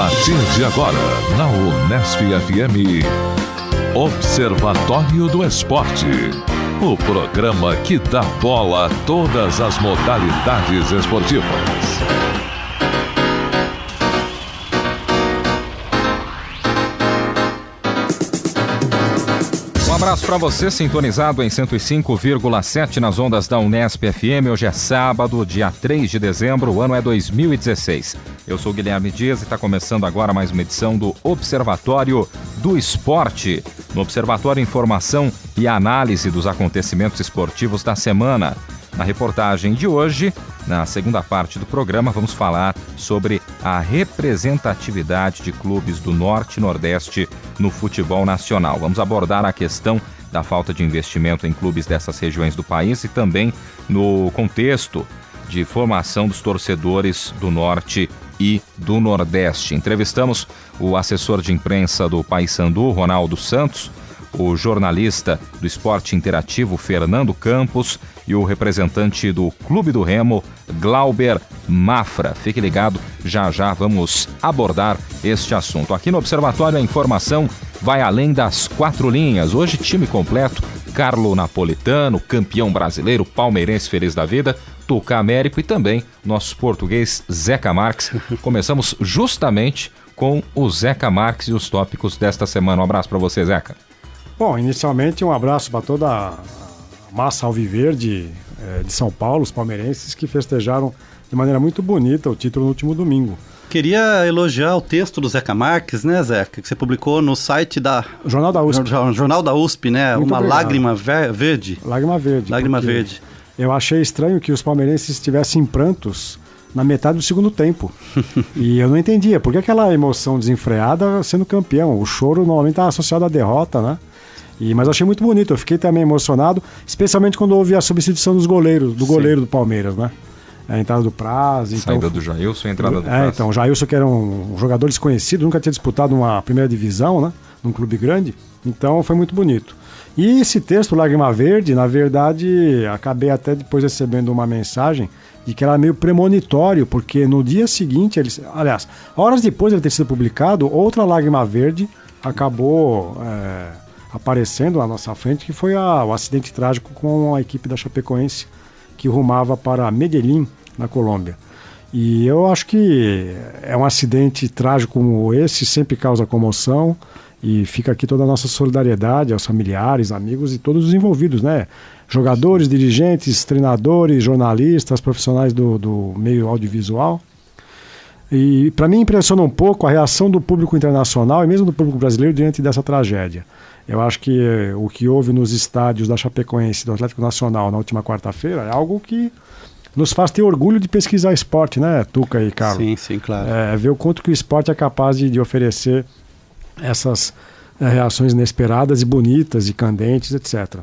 partir de agora, na Unesp FM, Observatório do Esporte. O programa que dá bola a todas as modalidades esportivas. Um abraço para você, sintonizado em 105,7 nas ondas da Unesp FM. Hoje é sábado, dia 3 de dezembro, o ano é 2016. Eu sou Guilherme Dias e está começando agora mais uma edição do Observatório do Esporte. No Observatório, informação e análise dos acontecimentos esportivos da semana. Na reportagem de hoje, na segunda parte do programa, vamos falar sobre a representatividade de clubes do Norte e Nordeste no futebol nacional. Vamos abordar a questão da falta de investimento em clubes dessas regiões do país e também no contexto de formação dos torcedores do Norte e do Nordeste. Entrevistamos o assessor de imprensa do Paysandu, Ronaldo Santos, o jornalista do Esporte Interativo, Fernando Campos, e o representante do Clube do Remo, Glauber Mafra. Fique ligado, já já vamos abordar este assunto. Aqui no Observatório a informação vai além das quatro linhas. Hoje time completo, Carlo Napolitano, campeão brasileiro, palmeirense feliz da vida, Tuca Américo e também nosso português Zeca Marques. Começamos justamente com o Zeca Marques e os tópicos desta semana. Um abraço para você, Zeca. Bom, inicialmente um abraço para toda a massa alviverde de São Paulo, os palmeirenses, que festejaram de maneira muito bonita o título no último domingo. Queria elogiar o texto do Zeca Marques, né, Zeca, que você publicou no site da... Jornal da USP. Jornal da USP, né? Muito uma obrigado. lágrima verde. Lágrima verde. Lágrima verde. Eu achei estranho que os palmeirenses estivessem em prantos na metade do segundo tempo. E eu não entendia. Por que aquela emoção desenfreada sendo campeão? O choro normalmente está associado à derrota, né? Mas eu achei muito bonito, eu fiquei também emocionado, especialmente quando houve a substituição dos goleiros, do goleiro do Palmeiras, né? A entrada do Praz. Saída do Jailson e a entrada do Praz. Então, o Jailson, que era um jogador desconhecido, nunca tinha disputado uma primeira divisão, né? Num clube grande, então foi muito bonito. E esse texto, Lágrima Verde, na verdade, acabei até depois recebendo uma mensagem de que era meio premonitório, porque no dia seguinte, aliás, horas depois de ele ter sido publicado, outra Lágrima Verde acabou... aparecendo à nossa frente, que foi o acidente trágico com a equipe da Chapecoense, que rumava para Medellín, na Colômbia. E eu acho que é um acidente trágico como esse, sempre causa comoção, e fica aqui toda a nossa solidariedade aos familiares, amigos e todos os envolvidos, né? Jogadores, dirigentes, treinadores, jornalistas, profissionais do meio audiovisual. E para mim impressiona um pouco a reação do público internacional e mesmo do público brasileiro diante dessa tragédia. Eu acho que o que houve nos estádios da Chapecoense e do Atlético Nacional na última quarta-feira é algo que nos faz ter orgulho de pesquisar esporte, né, Tuca e Carlos? Sim, claro. Ver o quanto que o esporte é capaz de oferecer essas reações inesperadas e bonitas e candentes, etc.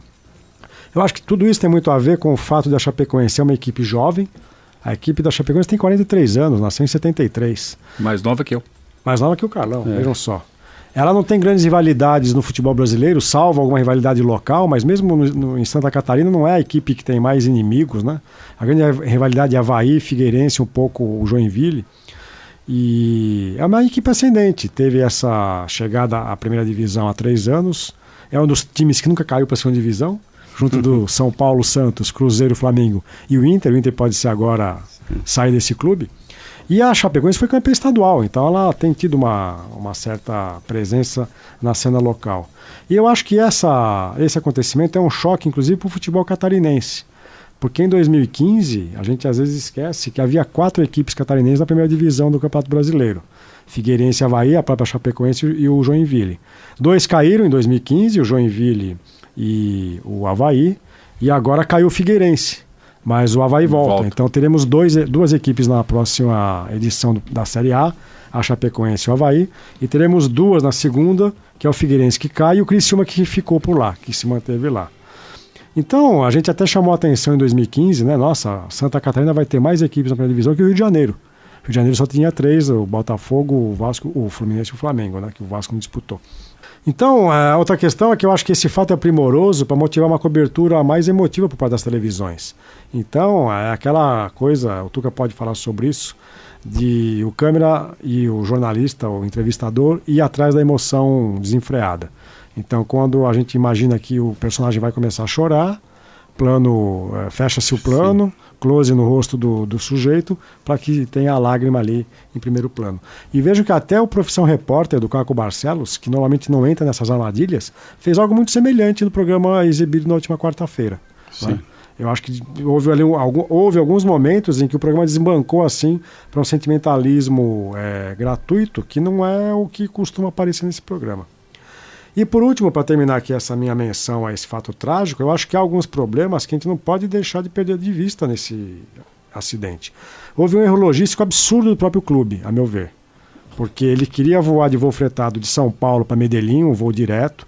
Eu acho que tudo isso tem muito a ver com o fato da Chapecoense ser uma equipe jovem. A equipe da Chapecoense tem 43 anos, nasceu em 73. Mais nova que eu. Mais nova que o Carlão, vejam só. Ela não tem grandes rivalidades no futebol brasileiro, salvo alguma rivalidade local, mas mesmo em Santa Catarina não é a equipe que tem mais inimigos, né? A grande rivalidade é Avaí, Figueirense, um pouco o Joinville. E é uma equipe ascendente, teve essa chegada à primeira divisão há 3 anos, é um dos times que nunca caiu para a segunda divisão, junto do São Paulo, Santos, Cruzeiro, Flamengo e o Inter pode ser agora sair desse clube. E a Chapecoense foi campeã estadual, então ela tem tido uma certa presença na cena local. E eu acho que esse acontecimento é um choque, inclusive, para o futebol catarinense. Porque em 2015, a gente às vezes esquece que havia 4 equipes catarinenses na primeira divisão do Campeonato Brasileiro. Figueirense, Avaí, a própria Chapecoense e o Joinville. 2 caíram em 2015, o Joinville e o Avaí, e agora caiu o Figueirense. Mas o Avaí volta. Então teremos duas equipes na próxima edição da Série A, a Chapecoense e o Avaí, e teremos 2 na segunda, que é o Figueirense que cai e o Criciúma que ficou por lá, que se manteve lá. Então, a gente até chamou a atenção em 2015, né? Nossa, Santa Catarina vai ter mais equipes na primeira divisão que o Rio de Janeiro. Rio de Janeiro só tinha 3, o Botafogo, o Vasco, o Fluminense e o Flamengo, né, que o Vasco não disputou. Então, a outra questão é que eu acho que esse fato é primoroso para motivar uma cobertura mais emotiva por parte das televisões. Então, é aquela coisa, o Tuca pode falar sobre isso, de o câmera e o jornalista, o entrevistador, ir atrás da emoção desenfreada. Então, quando a gente imagina que o personagem vai começar a chorar, fecha-se o plano, close no rosto do sujeito, para que tenha a lágrima ali em primeiro plano. E vejo que até o Profissão Repórter do Caco Barcelos, que normalmente não entra nessas armadilhas, fez algo muito semelhante no programa exibido na última quarta-feira. Né? Eu acho que houve alguns momentos em que o programa desbancou assim para um sentimentalismo gratuito, que não é o que costuma aparecer nesse programa. E por último, para terminar aqui essa minha menção a esse fato trágico, eu acho que há alguns problemas que a gente não pode deixar de perder de vista nesse acidente. Houve um erro logístico absurdo do próprio clube, a meu ver, porque ele queria voar de voo fretado de São Paulo para Medellín, um voo direto,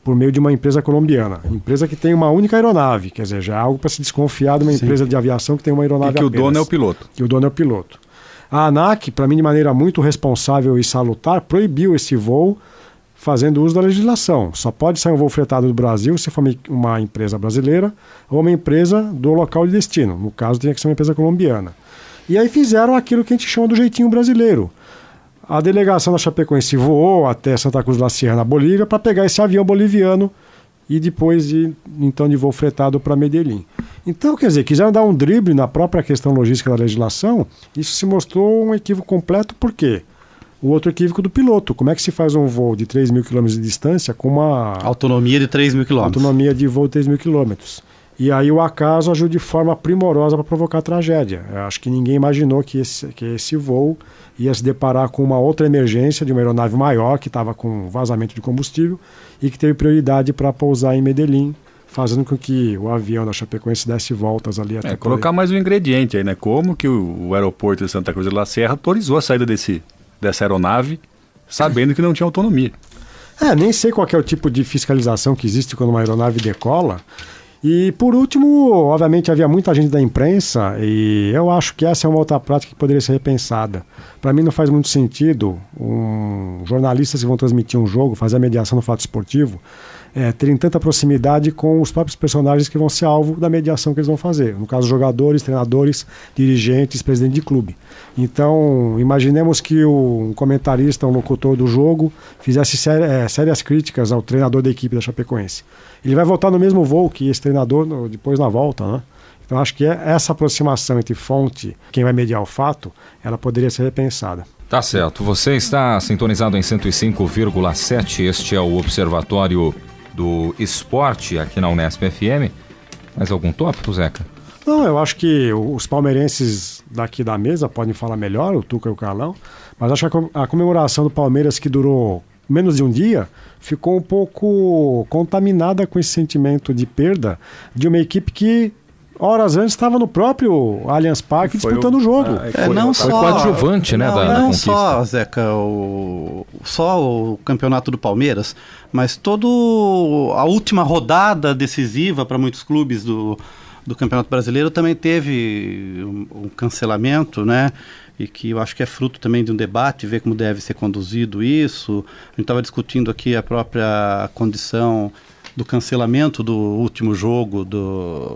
por meio de uma empresa colombiana. Empresa que tem uma única aeronave, quer dizer, já é algo para se desconfiar de uma empresa de aviação que tem uma aeronave apenas. E que o dono é o piloto. Que o dono é o piloto. A ANAC, para mim, de maneira muito responsável e salutar, proibiu esse voo fazendo uso da legislação. Só pode sair um voo fretado do Brasil se for uma empresa brasileira ou uma empresa do local de destino. No caso, tinha que ser uma empresa colombiana. E aí fizeram aquilo que a gente chama do jeitinho brasileiro. A delegação da Chapecoense voou até Santa Cruz de la Sierra, na Bolívia, para pegar esse avião boliviano e depois de voo fretado para Medellín. Então, quer dizer, quiseram dar um drible na própria questão logística da legislação. Isso se mostrou um equívoco completo. Por quê? O outro equívoco do piloto. Como é que se faz um voo de 3.000 km de distância com uma... autonomia de 3.000 km. Autonomia de voo de 3.000 km. E aí o acaso agiu de forma primorosa para provocar tragédia. Eu acho que ninguém imaginou que esse voo ia se deparar com uma outra emergência de uma aeronave maior que estava com vazamento de combustível e que teve prioridade para pousar em Medellín, fazendo com que o avião da Chapecoense desse voltas ali até... Colocar mais um ingrediente aí, né? Como que o aeroporto de Santa Cruz de la Sierra autorizou a saída dessa aeronave, sabendo que não tinha autonomia. Nem sei qual é o tipo de fiscalização que existe quando uma aeronave decola. E, por último, obviamente havia muita gente da imprensa e eu acho que essa é uma outra prática que poderia ser repensada. Para mim não faz muito sentido jornalistas que vão transmitir um jogo, fazer a mediação no fato esportivo, terem tanta proximidade com os próprios personagens que vão ser alvo da mediação que eles vão fazer. No caso, jogadores, treinadores, dirigentes, presidente de clube. Então, imaginemos que um comentarista, um locutor do jogo, fizesse sérias críticas ao treinador da equipe da Chapecoense. Ele vai voltar no mesmo voo que esse treinador depois na volta, né? Então, acho que essa aproximação entre fonte, quem vai mediar o fato, ela poderia ser repensada. Tá certo. Você está sintonizado em 105,7. Este é o Observatório do Esporte aqui na Unesp FM. Mais algum tópico, Zeca? Não, eu acho que os palmeirenses daqui da mesa podem falar melhor, o Tuca e o Carlão, mas acho que a comemoração do Palmeiras, que durou menos de um dia, ficou um pouco contaminada com esse sentimento de perda de uma equipe que horas antes estava no próprio Allianz Parque disputando o jogo. Foi coadjuvante, né, da não conquista. Só, Zeca, só o campeonato do Palmeiras, mas toda a última rodada decisiva para muitos clubes do Campeonato Brasileiro também teve um cancelamento, né? E que eu acho que é fruto também de um debate, ver como deve ser conduzido isso. A gente estava discutindo aqui a própria condição do cancelamento do último jogo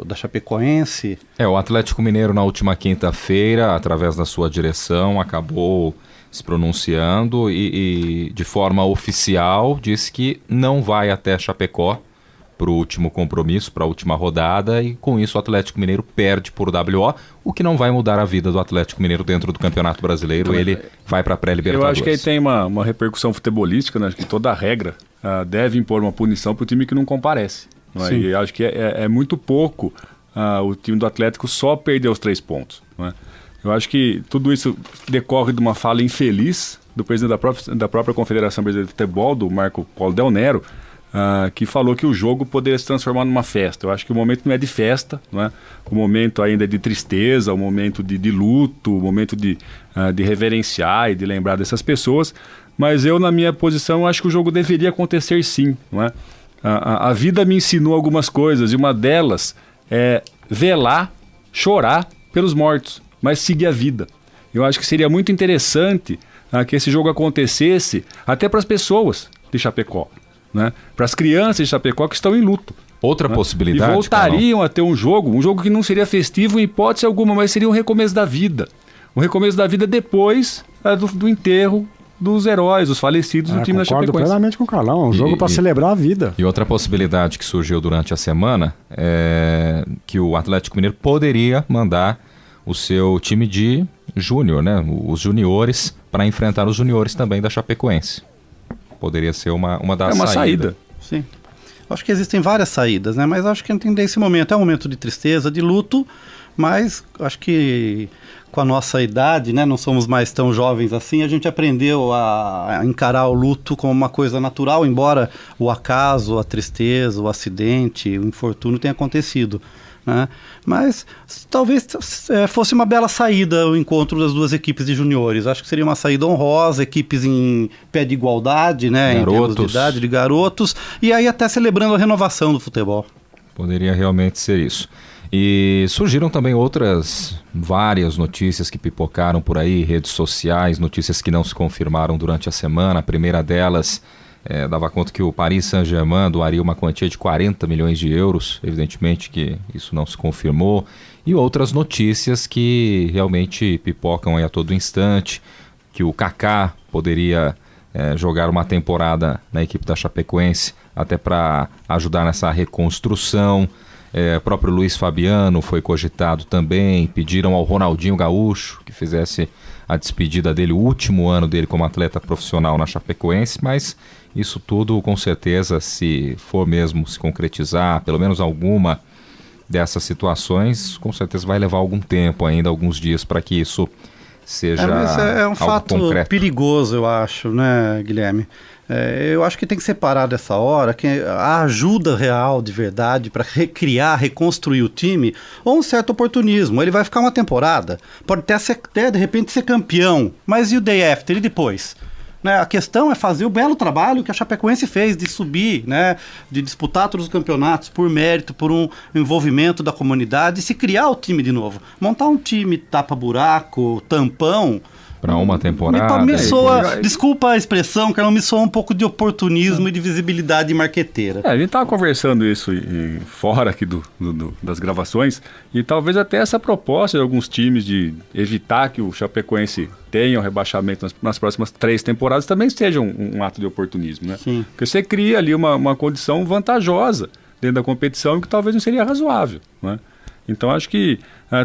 da Chapecoense. O Atlético Mineiro na última quinta-feira, através da sua direção, acabou se pronunciando e de forma oficial disse que não vai até Chapecó para o último compromisso, para a última rodada, e com isso o Atlético Mineiro perde por WO, o que não vai mudar a vida do Atlético Mineiro dentro do Campeonato Brasileiro. Ele vai para a pré-Libertadores. Eu acho que aí tem uma repercussão futebolística, né? Acho que toda a regra deve impor uma punição para o time que não comparece. Não é? E acho que é muito pouco o time do Atlético só perder os 3 pontos. Não é? Eu acho que tudo isso decorre de uma fala infeliz do presidente da própria Confederação Brasileira de Futebol, do Marco Polo Del Nero, que falou que o jogo poderia se transformar numa festa. Eu acho que o momento não é de festa, não é? O momento ainda é de tristeza, o momento de luto, o momento de reverenciar e de lembrar dessas pessoas. Mas eu, na minha posição, acho que o jogo deveria acontecer sim. Não é? A vida me ensinou algumas coisas, e uma delas é velar, chorar pelos mortos, mas seguir a vida. Eu acho que seria muito interessante que esse jogo acontecesse até para as pessoas de Chapecó, né? Para as crianças de Chapecó que estão em luto. Outra possibilidade, e voltariam a ter um jogo que não seria festivo em hipótese alguma, mas seria um recomeço da vida. Um recomeço da vida depois do enterro dos heróis, dos falecidos do time da Chapecoense. Concordo plenamente com o Carlão, é um jogo para celebrar a vida. E outra possibilidade que surgiu durante a semana é que o Atlético Mineiro poderia mandar o seu time de júnior, né? Os juniores, para enfrentar os juniores também da Chapecoense. Poderia ser uma das saídas. Sim. Acho que existem várias saídas, né? Mas acho que entender esse momento é um momento de tristeza, de luto, mas acho que com a nossa idade, né? Não somos mais tão jovens assim, a gente aprendeu a encarar o luto como uma coisa natural, embora o acaso, a tristeza, o acidente, o infortúnio tenha acontecido, né? Mas talvez fosse uma bela saída o encontro das duas equipes de juniores. Acho que seria uma saída honrosa, equipes em pé de igualdade, né? Em termos de idade, de garotos, e aí até celebrando a renovação do futebol. Poderia realmente ser isso. E surgiram também várias notícias que pipocaram por aí, redes sociais, notícias que não se confirmaram durante a semana. A primeira delas dava conta que o Paris Saint-Germain doaria uma quantia de 40 milhões de euros, evidentemente que isso não se confirmou, e outras notícias que realmente pipocam aí a todo instante, que o Kaká poderia jogar uma temporada na equipe da Chapecoense, até para ajudar nessa reconstrução. O próprio Luiz Fabiano foi cogitado também, pediram ao Ronaldinho Gaúcho que fizesse a despedida dele, o último ano dele como atleta profissional na Chapecoense, mas isso tudo com certeza, se for mesmo se concretizar, pelo menos alguma dessas situações, com certeza vai levar algum tempo ainda, alguns dias para que isso seja é um algo fato concreto. Perigoso, eu acho, né, Guilherme? Eu acho que tem que separar dessa hora que a ajuda real, de verdade, para recriar, reconstruir o time, ou um certo oportunismo. Ele vai ficar uma temporada, pode até de repente ser campeão, mas e o day after, e depois? Né? A questão é fazer o belo trabalho que a Chapecoense fez de subir, né? De disputar todos os campeonatos por mérito, por um envolvimento da comunidade, e se criar o time de novo. Montar um time tapa-buraco, tampão, para uma temporada. Me soa, desculpa a expressão, que ela me soa um pouco de oportunismo e de visibilidade marqueteira. A gente estava conversando isso fora aqui das gravações, e talvez até essa proposta de alguns times de evitar que o Chapecoense tenha o rebaixamento nas próximas 3 temporadas também seja um ato de oportunismo, né? Sim. Porque você cria ali uma condição vantajosa dentro da competição que talvez não seria razoável, né? Então acho que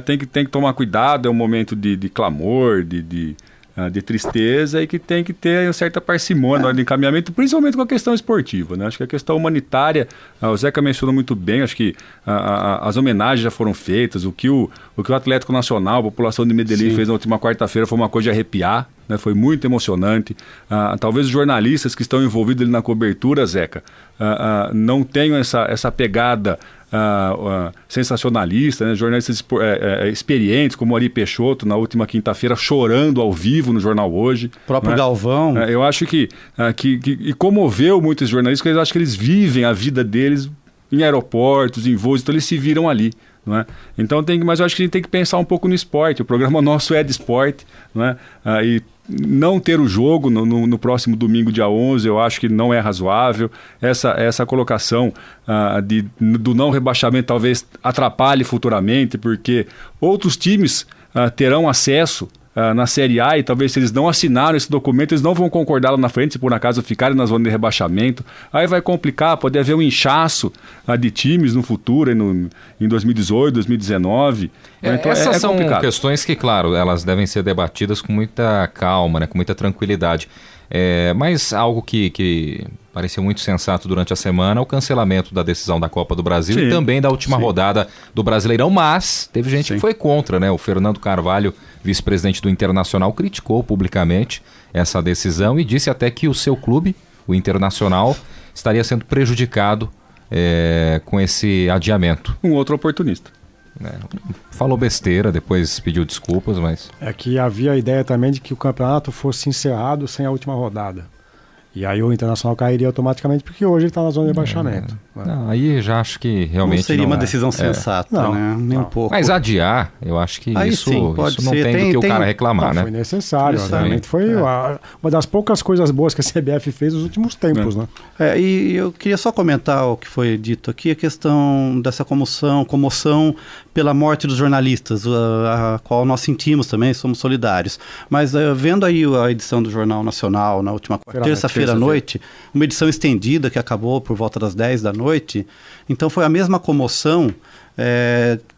tem que tomar cuidado, é um momento de clamor, de tristeza, e que tem que ter uma certa parcimônia na hora de encaminhamento, principalmente com a questão esportiva, né? Acho que a questão humanitária, o Zeca mencionou muito bem, acho que as homenagens já foram feitas, o que o Atlético Nacional, a população de Medellín fez na última quarta-feira foi uma coisa de arrepiar, né? Foi muito emocionante. Talvez os jornalistas que estão envolvidos ali na cobertura, Zeca, não tenham essa pegada sensacionalista, né? Jornalistas experientes como Ari Peixoto na última quinta-feira chorando ao vivo no Jornal Hoje, o próprio, né? Galvão. Eu acho que comoveu muitos jornalistas, porque eu acho que eles vivem a vida deles em aeroportos, em voos, então eles se viram ali, não é? Então mas eu acho que a gente tem que pensar um pouco no esporte. O programa nosso é de esporte, não é? E não ter o jogo no próximo domingo, dia 11, eu acho que não é razoável. Essa colocação do não rebaixamento talvez atrapalhe futuramente, porque outros times terão acesso na Série A, e talvez se eles não assinaram esse documento, eles não vão concordar lá na frente, se por acaso ficarem na zona de rebaixamento. Aí vai complicar, pode haver um inchaço de times no futuro, em 2018, 2019. Então, essas são complicado. Questões que, claro, elas devem ser debatidas com muita calma, né, com muita tranquilidade. Mas algo que pareceu muito sensato durante a semana, o cancelamento da decisão da Copa do Brasil e também da última rodada do Brasileirão, mas teve gente que foi contra, né? O Fernando Carvalho, vice-presidente do Internacional, criticou publicamente essa decisão e disse até que o seu clube, o Internacional, estaria sendo prejudicado com esse adiamento. Um outro oportunista. Falou besteira, depois pediu desculpas, mas... É que havia a ideia também de que o campeonato fosse encerrado sem a última rodada. E aí o Internacional cairia automaticamente, porque hoje ele está na zona de rebaixamento. Não, aí já acho que realmente não seria uma decisão sensata, né? Nem um pouco. Mas adiar, eu acho que aí isso, sim, pode isso não ser. tem do que o cara reclamar, né? Foi necessário, realmente foi uma das poucas coisas boas que a CBF fez nos últimos tempos, né? E eu queria só comentar o que foi dito aqui, a questão dessa comoção pela morte dos jornalistas, a qual nós sentimos também, somos solidários. Mas vendo aí a edição do Jornal Nacional na última terça-feira à noite, uma edição estendida que acabou por volta das 10 da noite, então foi a mesma comoção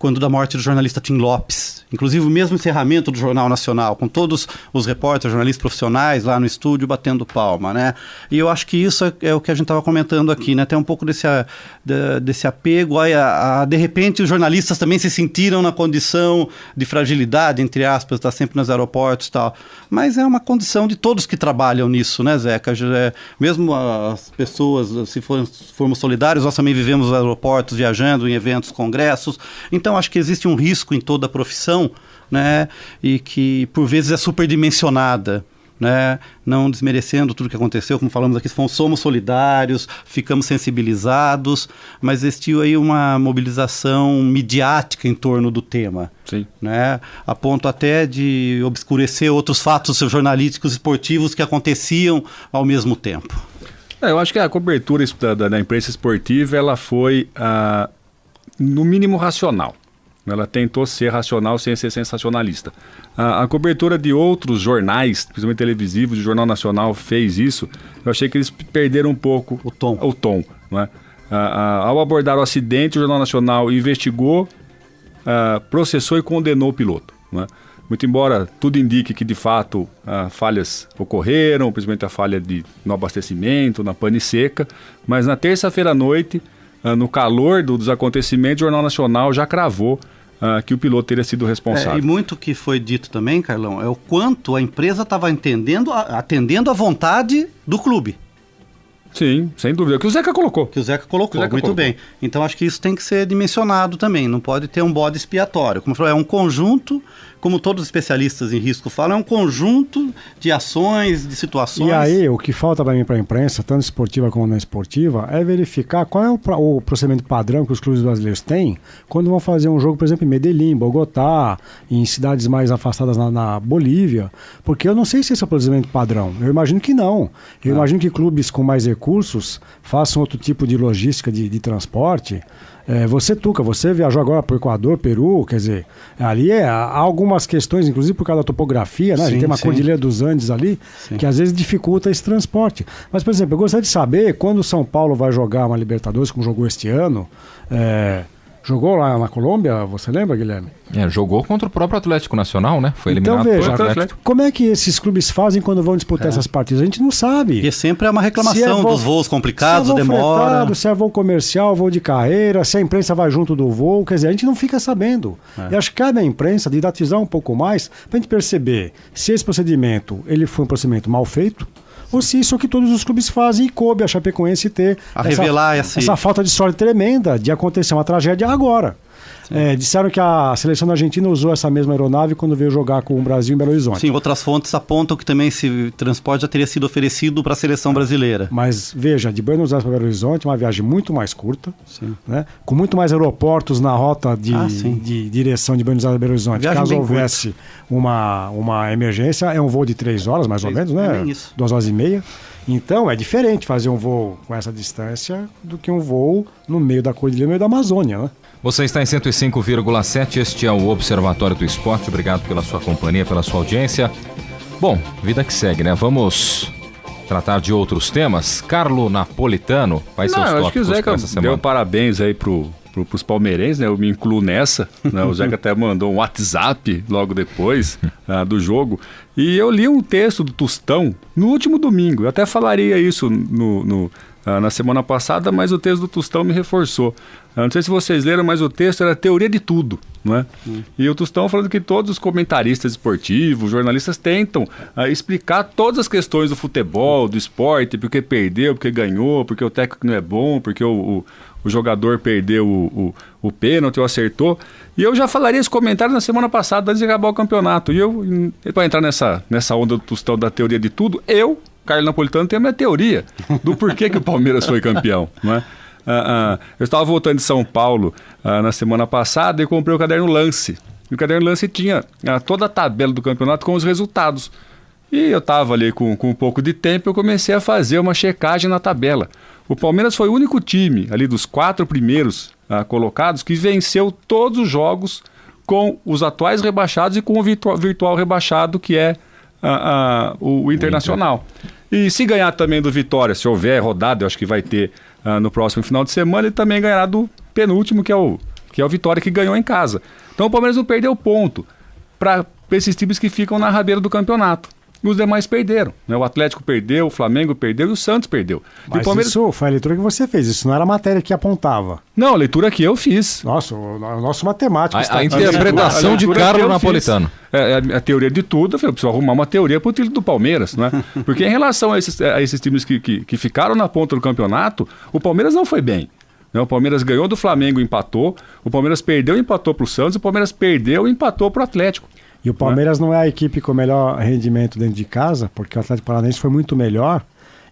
quando da morte do jornalista Tim Lopes. Inclusive o mesmo encerramento do Jornal Nacional, com todos os repórteres, jornalistas profissionais lá no estúdio batendo palma, né? E eu acho que isso é o que a gente estava comentando aqui, né? Tem um pouco desse apego a de repente os jornalistas também se sentiram na condição de fragilidade, entre aspas, estar sempre nos aeroportos e tal. Mas é uma condição de todos que trabalham nisso, né, Zeca? Mesmo as pessoas, se formos solidários, nós também vivemos nos aeroportos, viajando em eventos, congressos. Então, acho que existe um risco em toda a profissão, né? E que, por vezes, é superdimensionada, né? Não desmerecendo tudo que aconteceu, como falamos aqui, somos solidários, ficamos sensibilizados, mas existiu aí uma mobilização midiática em torno do tema. Sim. Né? A ponto até de obscurecer outros fatos jornalísticos esportivos que aconteciam ao mesmo tempo. Eu acho que a cobertura da imprensa esportiva ela foi, no mínimo, racional. Ela tentou ser racional sem ser sensacionalista. A cobertura de outros jornais, principalmente televisivos, o Jornal Nacional fez isso. Eu achei que eles perderam um pouco o tom. Né? Ao abordar o acidente, o Jornal Nacional investigou, processou e condenou o piloto. Né? Muito embora tudo indique que, de fato, falhas ocorreram, principalmente a falha no abastecimento, na pane seca, mas na terça-feira à noite, no calor dos acontecimentos, o Jornal Nacional já cravou que o piloto teria sido responsável. E muito que foi dito também, Carlão, é o quanto a empresa estava atendendo à vontade do clube. Sim, sem dúvida. Que o Zeca colocou. Muito bem. Então acho que isso tem que ser dimensionado também. Não pode ter um bode expiatório. Como falou, é um conjunto, como todos os especialistas em risco falam, é um conjunto de ações, de situações. E aí, o que falta para mim para a imprensa, tanto esportiva como não esportiva, é verificar qual é o procedimento padrão que os clubes brasileiros têm quando vão fazer um jogo, por exemplo, em Medellín, Bogotá, em cidades mais afastadas na Bolívia. Porque eu não sei se esse é o procedimento padrão. Eu imagino que não. Eu imagino que clubes com mais recursos façam outro tipo de logística de transporte. Você viajou agora para o Equador, Peru, quer dizer, ali há algumas questões, inclusive por causa da topografia, né? A gente tem uma Cordilheira dos Andes ali, que às vezes dificulta esse transporte. Mas, por exemplo, eu gostaria de saber quando o São Paulo vai jogar uma Libertadores, como jogou este ano, jogou lá na Colômbia, você lembra, Guilherme? Jogou contra o próprio Atlético Nacional, né? Foi eliminado então, veja, pelo Atlético. Como é que esses clubes fazem quando vão disputar essas partidas? A gente não sabe. E sempre é uma reclamação dos voos complicados, demora. Se é voo comercial, voo de carreira, se a imprensa vai junto do voo, quer dizer, a gente não fica sabendo. E acho que cabe à imprensa didatizar um pouco mais para a gente perceber se esse procedimento ele foi um procedimento mal feito, ou se isso é o que todos os clubes fazem e coube a Chapecoense ter essa falta de sorte tremenda de acontecer uma tragédia agora. Disseram que a seleção da Argentina usou essa mesma aeronave quando veio jogar com o Brasil em Belo Horizonte. Sim, outras fontes apontam que também esse transporte já teria sido oferecido para a seleção brasileira. Mas veja, de Buenos Aires para Belo Horizonte, uma viagem muito mais curta, né? Com muito mais aeroportos na rota de direção de Buenos Aires a Belo Horizonte. Viagem caso houvesse uma emergência, é um voo de 3 horas mais ou menos, né? 2 horas e meia. Então é diferente fazer um voo com essa distância do que um voo no meio da Cordilheira, no meio da Amazônia, né? Você está em 105,7, este é o Observatório do Esporte. Obrigado pela sua companhia, pela sua audiência. Bom, vida que segue, né? Vamos tratar de outros temas. Carlo Napolitano vai ser os tópicos acho que o Zeca essa semana. Deu parabéns aí pros palmeirenses, né? Eu me incluo nessa, né? O Zeca até mandou um WhatsApp logo depois do jogo. E eu li um texto do Tostão no último domingo. Eu até falaria isso na semana passada, mas o texto do Tostão me reforçou. Não sei se vocês leram, mas o texto era teoria de tudo, não é? E o Tostão falando que todos os comentaristas esportivos, jornalistas tentam explicar todas as questões do futebol, do esporte, porque perdeu, porque ganhou, porque o técnico não é bom, porque o jogador perdeu o pênalti ou acertou. E eu já falaria esse comentário na semana passada, antes de acabar o campeonato. E para entrar nessa onda do Tostão da teoria de tudo, Carlo Napolitano, tenho a minha teoria do porquê que o Palmeiras foi campeão, não é? Eu estava voltando de São Paulo na semana passada e comprei o Caderno Lance. E o Caderno Lance tinha toda a tabela do campeonato com os resultados. E eu estava ali com um pouco de tempo, eu comecei a fazer uma checagem na tabela. O Palmeiras foi o único time ali dos 4 primeiros colocados que venceu todos os jogos com os atuais rebaixados e com o virtual rebaixado, que é o Internacional. E se ganhar também do Vitória, se houver rodada, eu acho que vai ter no próximo final de semana, ele também ganhará do penúltimo, que é o Vitória, que ganhou em casa. Então o Palmeiras não perdeu ponto para esses times que ficam na rabeira do campeonato. Os demais perderam, né? O Atlético perdeu, o Flamengo perdeu e o Santos perdeu. Mas o Palmeiras... isso foi a leitura que você fez, isso não era a matéria que apontava. Não, a leitura que eu fiz. Nossa, o nosso matemático está A interpretação de Carlo Napolitano. A teoria de tudo, eu preciso arrumar uma teoria para o título do Palmeiras, né? Porque em relação a esses times que ficaram na ponta do campeonato, o Palmeiras não foi bem. O Palmeiras ganhou do Flamengo e empatou, o Palmeiras perdeu e empatou para o Santos, o Palmeiras perdeu e empatou para o Atlético. E o Palmeiras não é a equipe com o melhor rendimento dentro de casa, porque o Atlético Paranaense foi muito melhor,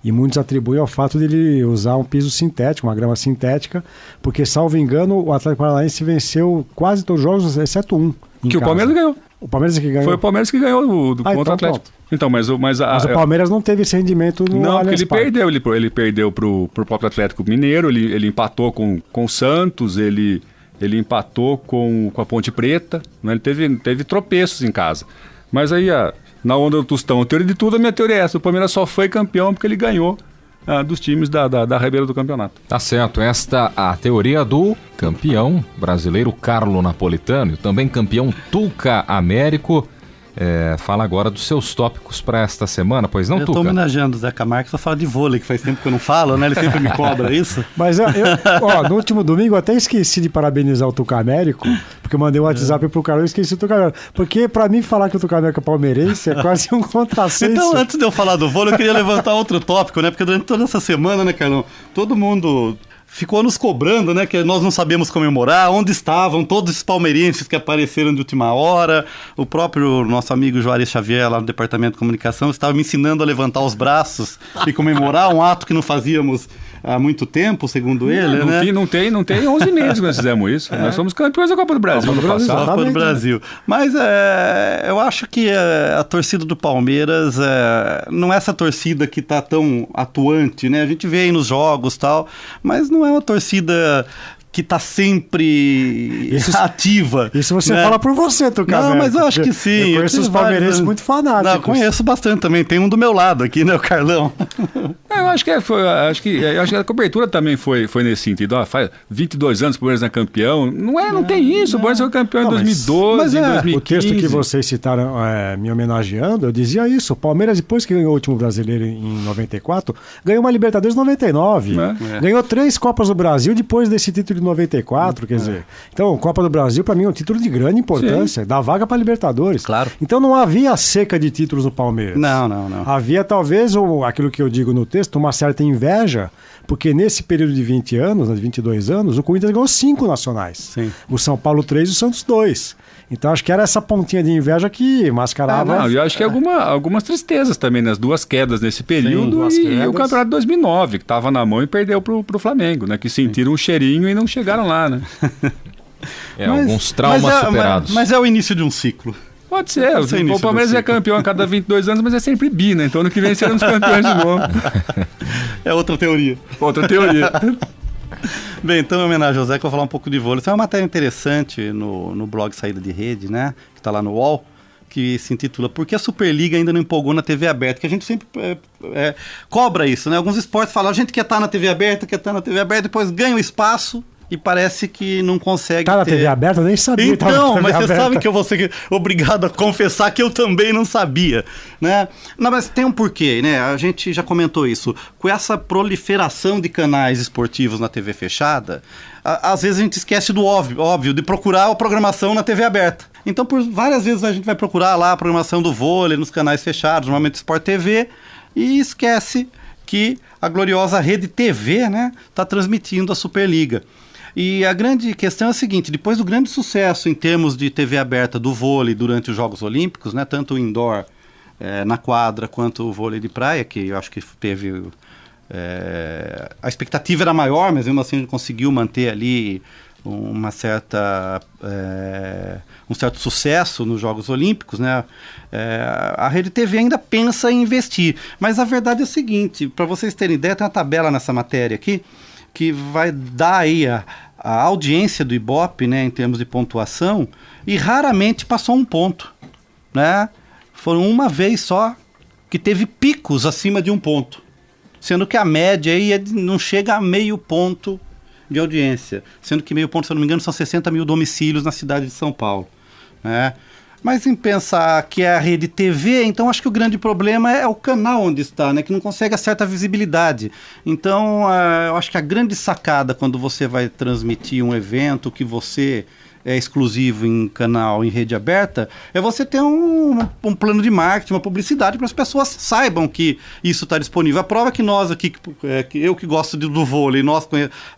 e muitos atribuem ao fato de ele usar um piso sintético, uma grama sintética, porque, salvo engano, o Atlético Paranaense venceu quase todos os jogos, exceto um. Que o Palmeiras ganhou. O Palmeiras que ganhou? Foi o Palmeiras que ganhou contra o Atlético. Pronto. Então, mas o Palmeiras não teve esse rendimento no Não, porque Allianz Parque. ele perdeu pro próprio Atlético Mineiro, ele empatou com o Santos, ele empatou com a Ponte Preta, né? Ele teve tropeços em casa. Mas aí, na onda do Tostão, a teoria de tudo, a minha teoria é essa: o Palmeiras só foi campeão porque ele ganhou dos times da rabeira do campeonato. Tá certo, esta a teoria do campeão brasileiro Carlo Napolitano, e também campeão Tuca Américo. Fala agora dos seus tópicos para esta semana, pois não, Tuca? Eu estou homenageando o Zeca Marques, só fala de vôlei, que faz tempo que eu não falo, né? Ele sempre me cobra isso. Mas no último domingo eu até esqueci de parabenizar o Tuca Américo, porque eu mandei um WhatsApp pro Carlos e esqueci o Tuca Américo. Porque para mim falar que o Tuca Américo é palmeirense é quase um contrassenso. Então, antes de eu falar do vôlei, eu queria levantar outro tópico, né? Porque durante toda essa semana, né, Carlão, todo mundo ficou nos cobrando, né, que nós não sabemos comemorar, onde estavam todos os palmeirenses que apareceram de última hora. O próprio nosso amigo Juarez Xavier, lá no Departamento de Comunicação, estava me ensinando a levantar os braços e comemorar um ato que não fazíamos há muito tempo, segundo ele, né? Não tem 11 meses que nós fizemos isso. Nós somos campeões da Copa do Brasil no passado. Copa do Brasil. Mas eu acho que a torcida do Palmeiras não é essa torcida que está tão atuante, né? A gente vê aí nos jogos e tal, mas não é uma torcida que está sempre ativa. Isso você né? fala por você, Tuca. Não, mas eu acho que sim. Eu conheço os palmeirenses muito fanáticos. Não, conheço bastante também. Tem um do meu lado aqui, né, o Carlão? Eu acho que a cobertura também foi nesse sentido. Faz 22 anos que o Palmeiras não é campeão. Não tem isso. O Palmeiras foi campeão em 2012, em 2015. O texto que vocês citaram me homenageando, eu dizia isso. O Palmeiras, depois que ganhou o último brasileiro em 94, ganhou uma Libertadores em 99. Ganhou 3 Copas do Brasil depois desse título de 94, quer dizer. Então, Copa do Brasil, para mim, é um título de grande importância. Dá vaga para Libertadores. Claro. Então, não havia seca de títulos no Palmeiras. Não. Havia, talvez, aquilo que eu digo no texto, uma certa inveja, porque nesse período de 20 anos, 22 anos, o Corinthians ganhou 5 nacionais. Sim. O São Paulo 3 e o Santos 2. Então, acho que era essa pontinha de inveja que mascarava... Eu acho que algumas tristezas também, nas duas quedas nesse período. Sim, e o campeonato de 2009, que estava na mão e perdeu pro Flamengo, né? Que sentiram um cheirinho e não chegaram lá, né? Alguns traumas superados. Mas é o início de um ciclo. Pode ser. O Palmeiras é campeão a cada 22 anos, mas é sempre bi, né? Então, ano que vem seremos campeões de novo. É outra teoria. Bem, então, em homenagem ao Zé, que eu vou falar um pouco de vôlei. Tem uma matéria interessante no blog Saída de Rede, né? Que está lá no UOL, que se intitula "Por que a Superliga ainda não empolgou na TV aberta?" Que a gente sempre cobra isso, né? Alguns esportes falam, a gente quer estar na TV aberta, depois ganha o espaço e parece que não consegue na TV aberta? Eu nem sabia. Então, mas você sabe que eu vou ser obrigado a confessar que eu também não sabia, né? Não, mas tem um porquê, né? A gente já comentou isso. Com essa proliferação de canais esportivos na TV fechada, às vezes a gente esquece do óbvio, de procurar a programação na TV aberta. Então, por várias vezes a gente vai procurar lá a programação do vôlei nos canais fechados, normalmente Sport TV, e esquece que a gloriosa Rede TV, né, está transmitindo a Superliga. E a grande questão é a seguinte: depois do grande sucesso em termos de TV aberta do vôlei durante os Jogos Olímpicos, né, tanto o indoor na quadra quanto o vôlei de praia, que eu acho que teve A expectativa era maior, mas mesmo assim ele conseguiu manter ali um certo sucesso nos Jogos Olímpicos, né? A Rede TV ainda pensa em investir, mas a verdade é o seguinte, para vocês terem ideia, tem uma tabela nessa matéria aqui, que vai dar aí a audiência do Ibope, né, em termos de pontuação, e raramente passou um ponto, né? Foram uma vez só que teve picos acima de um ponto, sendo que a média aí não chega a meio ponto de audiência, sendo que meio ponto, se eu não me engano, são 60 mil domicílios na cidade de São Paulo, né? Mas em pensar que é a Rede TV, então acho que o grande problema é o canal onde está, né? Que não consegue a certa visibilidade. Então, eu acho que a grande sacada quando você vai transmitir um evento que você é exclusivo em canal, em rede aberta, é você ter um plano de marketing, uma publicidade para as pessoas saibam que isso está disponível. A prova é que nós aqui, eu que gosto do vôlei, nós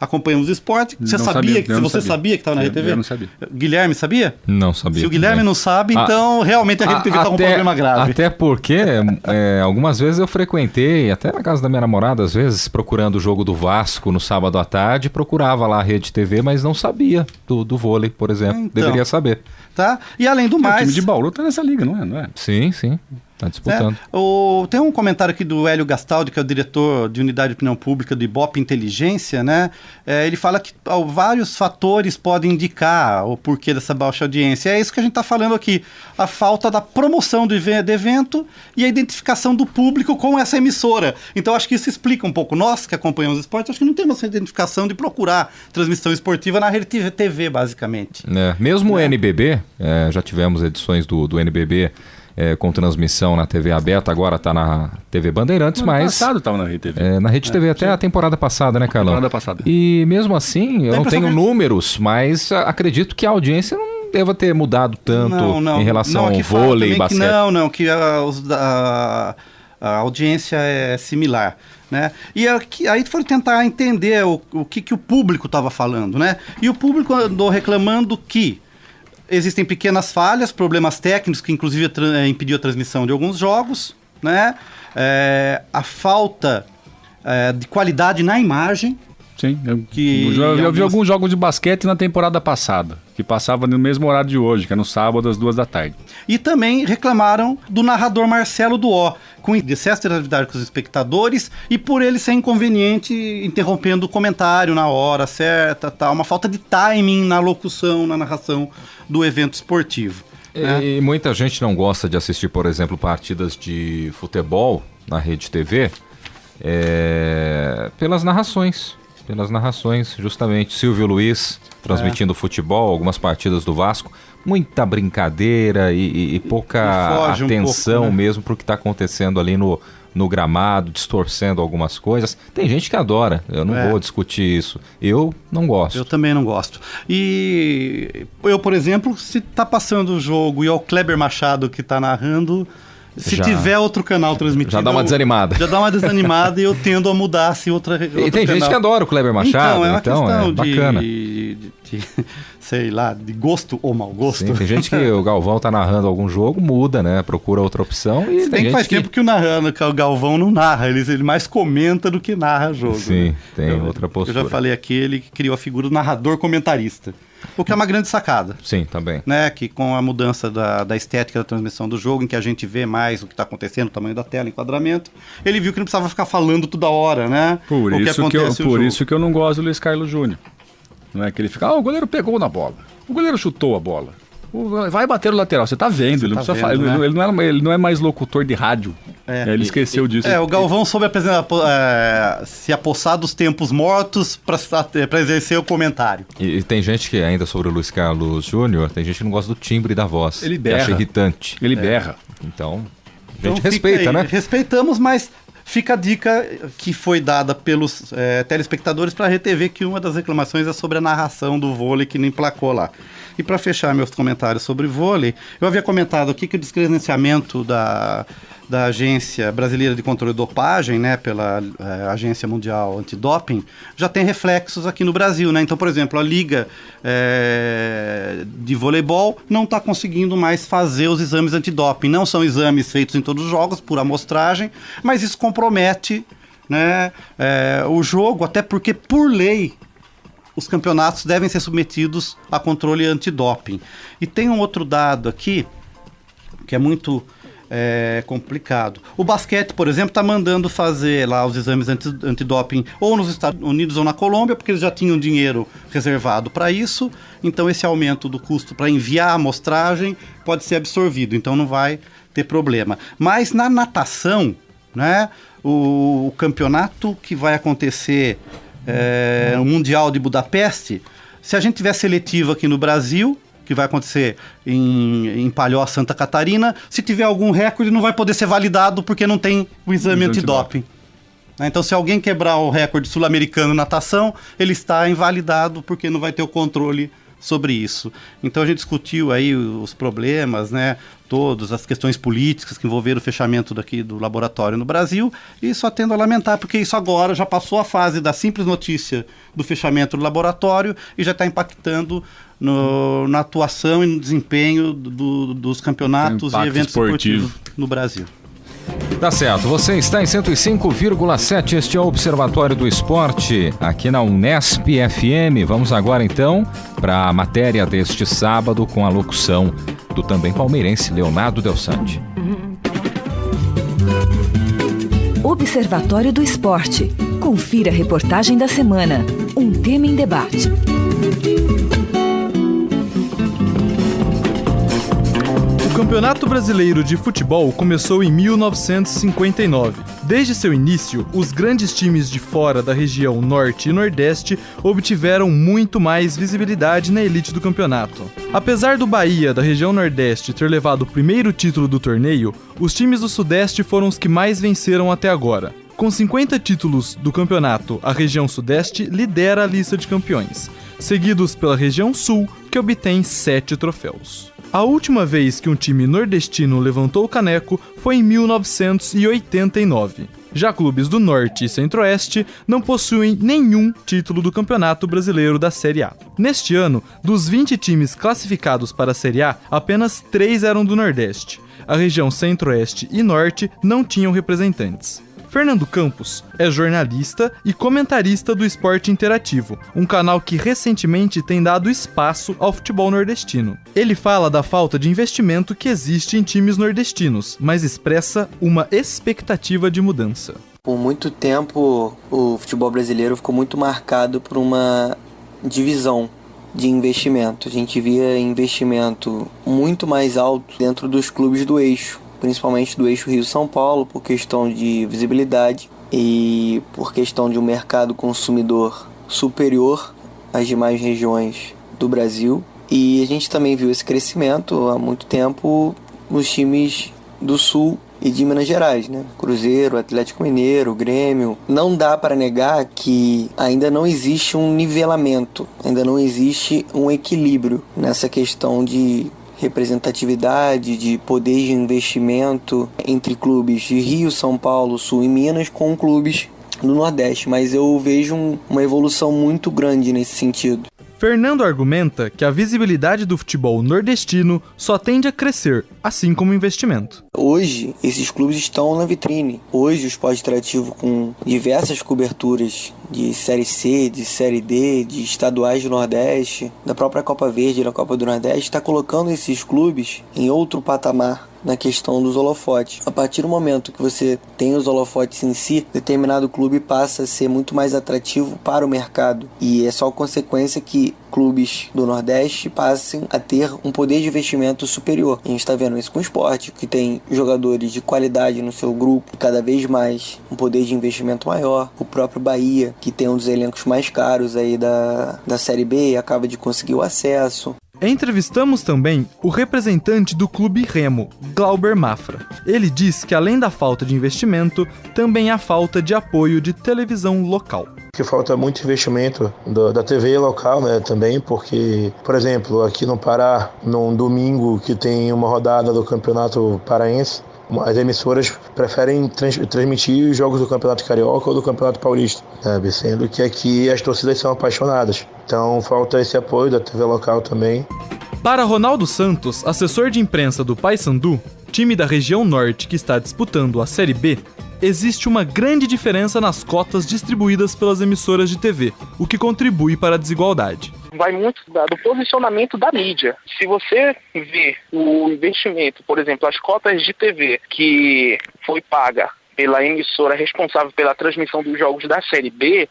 acompanhamos o esporte, você sabia que estava na Rede TV? Eu não sabia. Guilherme sabia? Não sabia. Se o Guilherme não sabe, então realmente a Rede TV está com um problema grave. Até porque algumas vezes eu frequentei, até na casa da minha namorada, às vezes, procurando o jogo do Vasco no sábado à tarde, procurava lá a Rede TV, mas não sabia do vôlei, por exemplo. Então, deveria saber. Tá? E além do mais... O time de Bauru está nessa liga, não é? Sim, está disputando. Tem um comentário aqui do Hélio Gastaldi, que é o diretor de Unidade de Opinião Pública do Ibope Inteligência, né? Ele fala que vários fatores podem indicar o porquê dessa baixa audiência. É isso que a gente está falando aqui. A falta da promoção do evento e a identificação do público com essa emissora. Então, acho que isso explica um pouco. Nós que acompanhamos o esporte, acho que não temos essa identificação de procurar transmissão esportiva na Rede TV, basicamente. Mesmo o NBB, já tivemos edições do NBB com transmissão na TV aberta, agora está na TV Bandeirantes, mas... No passado estava na Rede TV. Na Rede TV até a temporada passada, né, Carlão? Temporada passada. E mesmo assim, eu não tenho números, mas acredito que a audiência não deva ter mudado tanto em relação ao vôlei e basquete. Que a audiência é similar, né? E aí foram tentar entender o que o público estava falando, né? E o público andou reclamando que existem pequenas falhas, problemas técnicos que inclusive impediu a transmissão de alguns jogos, né? A falta de qualidade na imagem. Sim, eu vi alguns jogos de basquete na temporada passada, que passava no mesmo horário de hoje, que é no sábado às 14h. E também reclamaram do narrador Marcelo Duó, com excesso de interatividade com os espectadores e por ele ser inconveniente interrompendo o comentário na hora certa, uma falta de timing na locução, na narração do evento esportivo. E muita gente não gosta de assistir, por exemplo, partidas de futebol na Rede TV pelas narrações, justamente. Silvio Luiz transmitindo futebol, algumas partidas do Vasco, muita brincadeira e pouca atenção mesmo para o que está acontecendo ali no gramado, distorcendo algumas coisas. Tem gente que adora, eu não vou discutir isso. Eu não gosto. Eu também não gosto. E eu, por exemplo, se está passando o jogo e é o Kleber Machado que está narrando... Se tiver outro canal transmitindo... Já dá uma desanimada. E eu tendo a mudar se outro canal. E tem gente que adora o Kleber Machado, então é bacana. Sei lá, de gosto ou mau gosto. Sim, tem gente que o Galvão tá narrando algum jogo, muda, né? Procura outra opção. E tem gente faz tempo que o Galvão não narra, ele mais comenta do que narra jogo. Sim, né? tem outra postura. Eu já falei aqui, ele criou a figura do narrador comentarista. O que é uma grande sacada. Sim, também. Né? Que com a mudança da estética da transmissão do jogo, em que a gente vê mais o que está acontecendo, o tamanho da tela, enquadramento, ele viu que não precisava ficar falando toda hora, né? Por isso que eu não gosto do Luiz Carlos Júnior. Não é que ele fica, o goleiro pegou na bola, o goleiro chutou a bola, vai bater no lateral, você tá vendo, ele não precisa falar, ele não é mais locutor de rádio. Ele esqueceu disso. O Galvão soube se apossar dos tempos mortos para exercer o comentário. E tem gente que, ainda sobre o Luiz Carlos Júnior, tem gente que não gosta do timbre da voz. Ele berra. Que acha irritante. Ele berra. Então, a gente respeita, né? Respeitamos, mas fica a dica que foi dada pelos telespectadores para a Rede TV, que uma das reclamações é sobre a narração do vôlei que não emplacou lá. E para fechar meus comentários sobre vôlei, eu havia comentado aqui que o descredenciamento da Agência Brasileira de Controle de Dopagem, né, pela Agência Mundial Antidoping, já tem reflexos aqui no Brasil, né? Então, por exemplo, a Liga de Voleibol não está conseguindo mais fazer os exames antidoping. Não são exames feitos em todos os jogos, por amostragem, mas isso compromete, né, o jogo, até porque, por lei, os campeonatos devem ser submetidos a controle antidoping. E tem um outro dado aqui, que é muito complicado. O basquete, por exemplo, está mandando fazer lá os exames antidoping ou nos Estados Unidos ou na Colômbia, porque eles já tinham dinheiro reservado para isso. Então esse aumento do custo para enviar a amostragem pode ser absorvido, então não vai ter problema. Mas na natação, né, o campeonato que vai acontecer no Mundial de Budapeste, se a gente tiver seletiva aqui no Brasil, que vai acontecer em Palhoça, Santa Catarina, se tiver algum recorde não vai poder ser validado porque não tem o exame antidoping. Então, se alguém quebrar o recorde sul-americano na natação, ele está invalidado porque não vai ter o controle sobre isso. Então, a gente discutiu aí os problemas, né, todas as questões políticas que envolveram o fechamento daqui do laboratório no Brasil, e só tendo a lamentar, porque isso agora já passou a fase da simples notícia do fechamento do laboratório e já está impactando na atuação e no desempenho dos campeonatos e eventos esportivos no Brasil. Tá certo, você está em 105,7, este é o Observatório do Esporte, aqui na Unesp FM. Vamos agora então para a matéria deste sábado com a locução do também palmeirense Leonardo Del Sante. Observatório do Esporte. Confira a reportagem da semana. Um tema em debate. O Campeonato Brasileiro de Futebol começou em 1959. Desde seu início, os grandes times de fora da região Norte e Nordeste obtiveram muito mais visibilidade na elite do campeonato. Apesar do Bahia, da região Nordeste, ter levado o primeiro título do torneio, os times do Sudeste foram os que mais venceram até agora. Com 50 títulos do campeonato, a região Sudeste lidera a lista de campeões, seguidos pela região Sul, que obtém 7 troféus. A última vez que um time nordestino levantou o caneco foi em 1989. Já clubes do Norte e Centro-Oeste não possuem nenhum título do Campeonato Brasileiro da Série A. Neste ano, dos 20 times classificados para a Série A, apenas 3 eram do Nordeste. A região Centro-Oeste e Norte não tinham representantes. Fernando Campos é jornalista e comentarista do Esporte Interativo, um canal que recentemente tem dado espaço ao futebol nordestino. Ele fala da falta de investimento que existe em times nordestinos, mas expressa uma expectativa de mudança. Por muito tempo, o futebol brasileiro ficou muito marcado por uma divisão de investimento. A gente via investimento muito mais alto dentro dos clubes do eixo, principalmente do eixo Rio-São Paulo, por questão de visibilidade e por questão de um mercado consumidor superior às demais regiões do Brasil. E a gente também viu esse crescimento há muito tempo nos times do Sul e de Minas Gerais, né? Cruzeiro, Atlético Mineiro, Grêmio. Não dá para negar que ainda não existe um nivelamento, ainda não existe um equilíbrio nessa questão de representatividade, de poder de investimento entre clubes de Rio, São Paulo, Sul e Minas com clubes do Nordeste, mas eu vejo uma evolução muito grande nesse sentido. Fernando argumenta que a visibilidade do futebol nordestino só tende a crescer, assim como o investimento. Hoje, esses clubes estão na vitrine. Hoje, o esporte interativo, com diversas coberturas de Série C, de Série D, de estaduais do Nordeste, da própria Copa Verde e da Copa do Nordeste, está colocando esses clubes em outro patamar na questão dos holofotes. A partir do momento que você tem os holofotes em si, determinado clube passa a ser muito mais atrativo para o mercado. E é só consequência que clubes do Nordeste passem a ter um poder de investimento superior. A gente está vendo isso com o esporte, que tem jogadores de qualidade no seu grupo, cada vez mais um poder de investimento maior. O próprio Bahia, que tem um dos elencos mais caros aí da Série B e acaba de conseguir o acesso. Entrevistamos também o representante do Clube Remo, Glauber Mafra. Ele diz que além da falta de investimento, também há falta de apoio de televisão local. Que falta muito investimento da TV local, né, também, porque, por exemplo, aqui no Pará, num domingo que tem uma rodada do Campeonato Paraense, as emissoras preferem transmitir os jogos do Campeonato Carioca ou do Campeonato Paulista, sabe? Sendo que aqui as torcidas são apaixonadas. Então falta esse apoio da TV local também. Para Ronaldo Santos, assessor de imprensa do Paysandu, time da região norte que está disputando a Série B, existe uma grande diferença nas cotas distribuídas pelas emissoras de TV, o que contribui para a desigualdade. Vai muito do posicionamento da mídia. Se você vê o investimento, por exemplo, as cotas de TV que foi paga pela emissora responsável pela transmissão dos jogos da Série B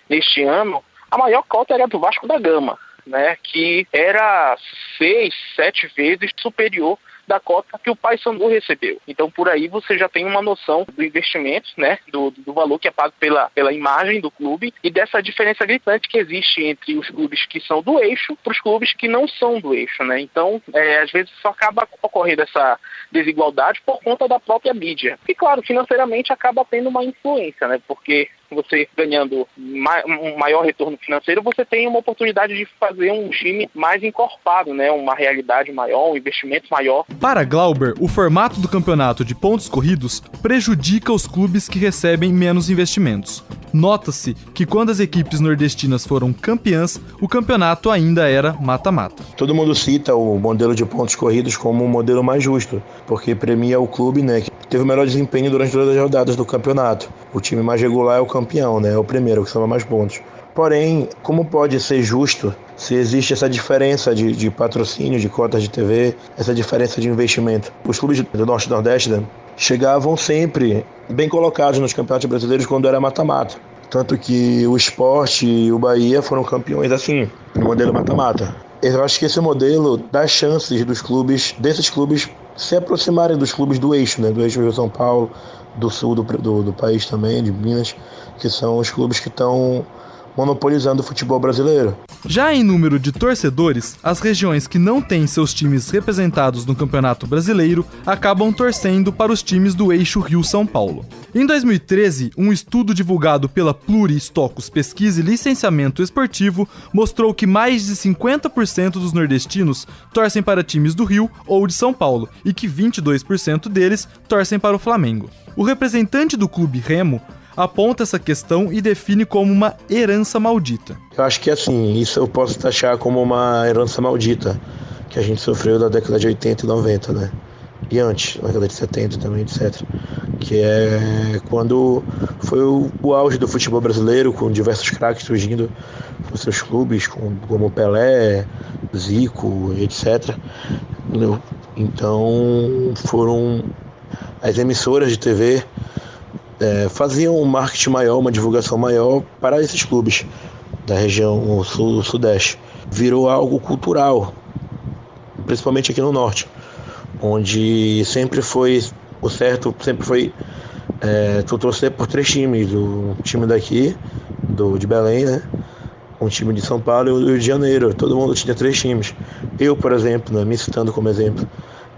neste ano, a maior cota era do Vasco da Gama, né, que era 6, 7 vezes superior da cota que o Paysandu recebeu. Então, por aí você já tem uma noção do investimento, né, do valor que é pago pela imagem do clube e dessa diferença gritante que existe entre os clubes que são do eixo para os clubes que não são do eixo, né? Então, às vezes só acaba ocorrendo essa desigualdade por conta da própria mídia. E, claro, financeiramente acaba tendo uma influência, né? Porque você ganhando um maior retorno financeiro, você tem uma oportunidade de fazer um time mais encorpado, né? Uma realidade maior, um investimento maior. Para Glauber, o formato do campeonato de pontos corridos prejudica os clubes que recebem menos investimentos. Nota-se que quando as equipes nordestinas foram campeãs, o campeonato ainda era mata-mata. Todo mundo cita o modelo de pontos corridos como o modelo mais justo, porque premia o clube, né, que teve o melhor desempenho durante todas as rodadas do campeonato. O time mais regular é o campeão, né, é o primeiro, que soma mais pontos. Porém, como pode ser justo se existe essa diferença de patrocínio, de cotas de TV, essa diferença de investimento? Os clubes do Norte e Nordeste, né, chegavam sempre bem colocados nos campeonatos brasileiros quando era mata-mata. Tanto que o Sport e o Bahia foram campeões assim, no modelo mata-mata. Eu acho que esse modelo dá chances desses clubes se aproximarem dos clubes do eixo, né, do eixo Rio-São Paulo, do sul do país também, de Minas, que são os clubes que estão monopolizando o futebol brasileiro. Já em número de torcedores, as regiões que não têm seus times representados no Campeonato Brasileiro acabam torcendo para os times do eixo Rio-São Paulo. Em 2013, um estudo divulgado pela Pluri Stocos Pesquisa e Licenciamento Esportivo mostrou que mais de 50% dos nordestinos torcem para times do Rio ou de São Paulo e que 22% deles torcem para o Flamengo. O representante do clube Remo aponta essa questão e define como uma herança maldita. Eu acho que assim, isso eu posso taxar como uma herança maldita que a gente sofreu da década de 80 e 90, né? E antes, na década de 70 também, etc. Que é quando foi o auge do futebol brasileiro, com diversos craques surgindo nos seus clubes, como Pelé, Zico, etc. Então, foram as emissoras de TV faziam um marketing maior, uma divulgação maior para esses clubes da região sul-sudeste. Virou algo cultural, principalmente aqui no norte, onde sempre foi o certo, sempre foi tu torcer por 3 times, o time daqui, de Belém, né? Um time de São Paulo e o Rio de Janeiro. Todo mundo tinha 3 times. Eu, por exemplo, né, me citando como exemplo,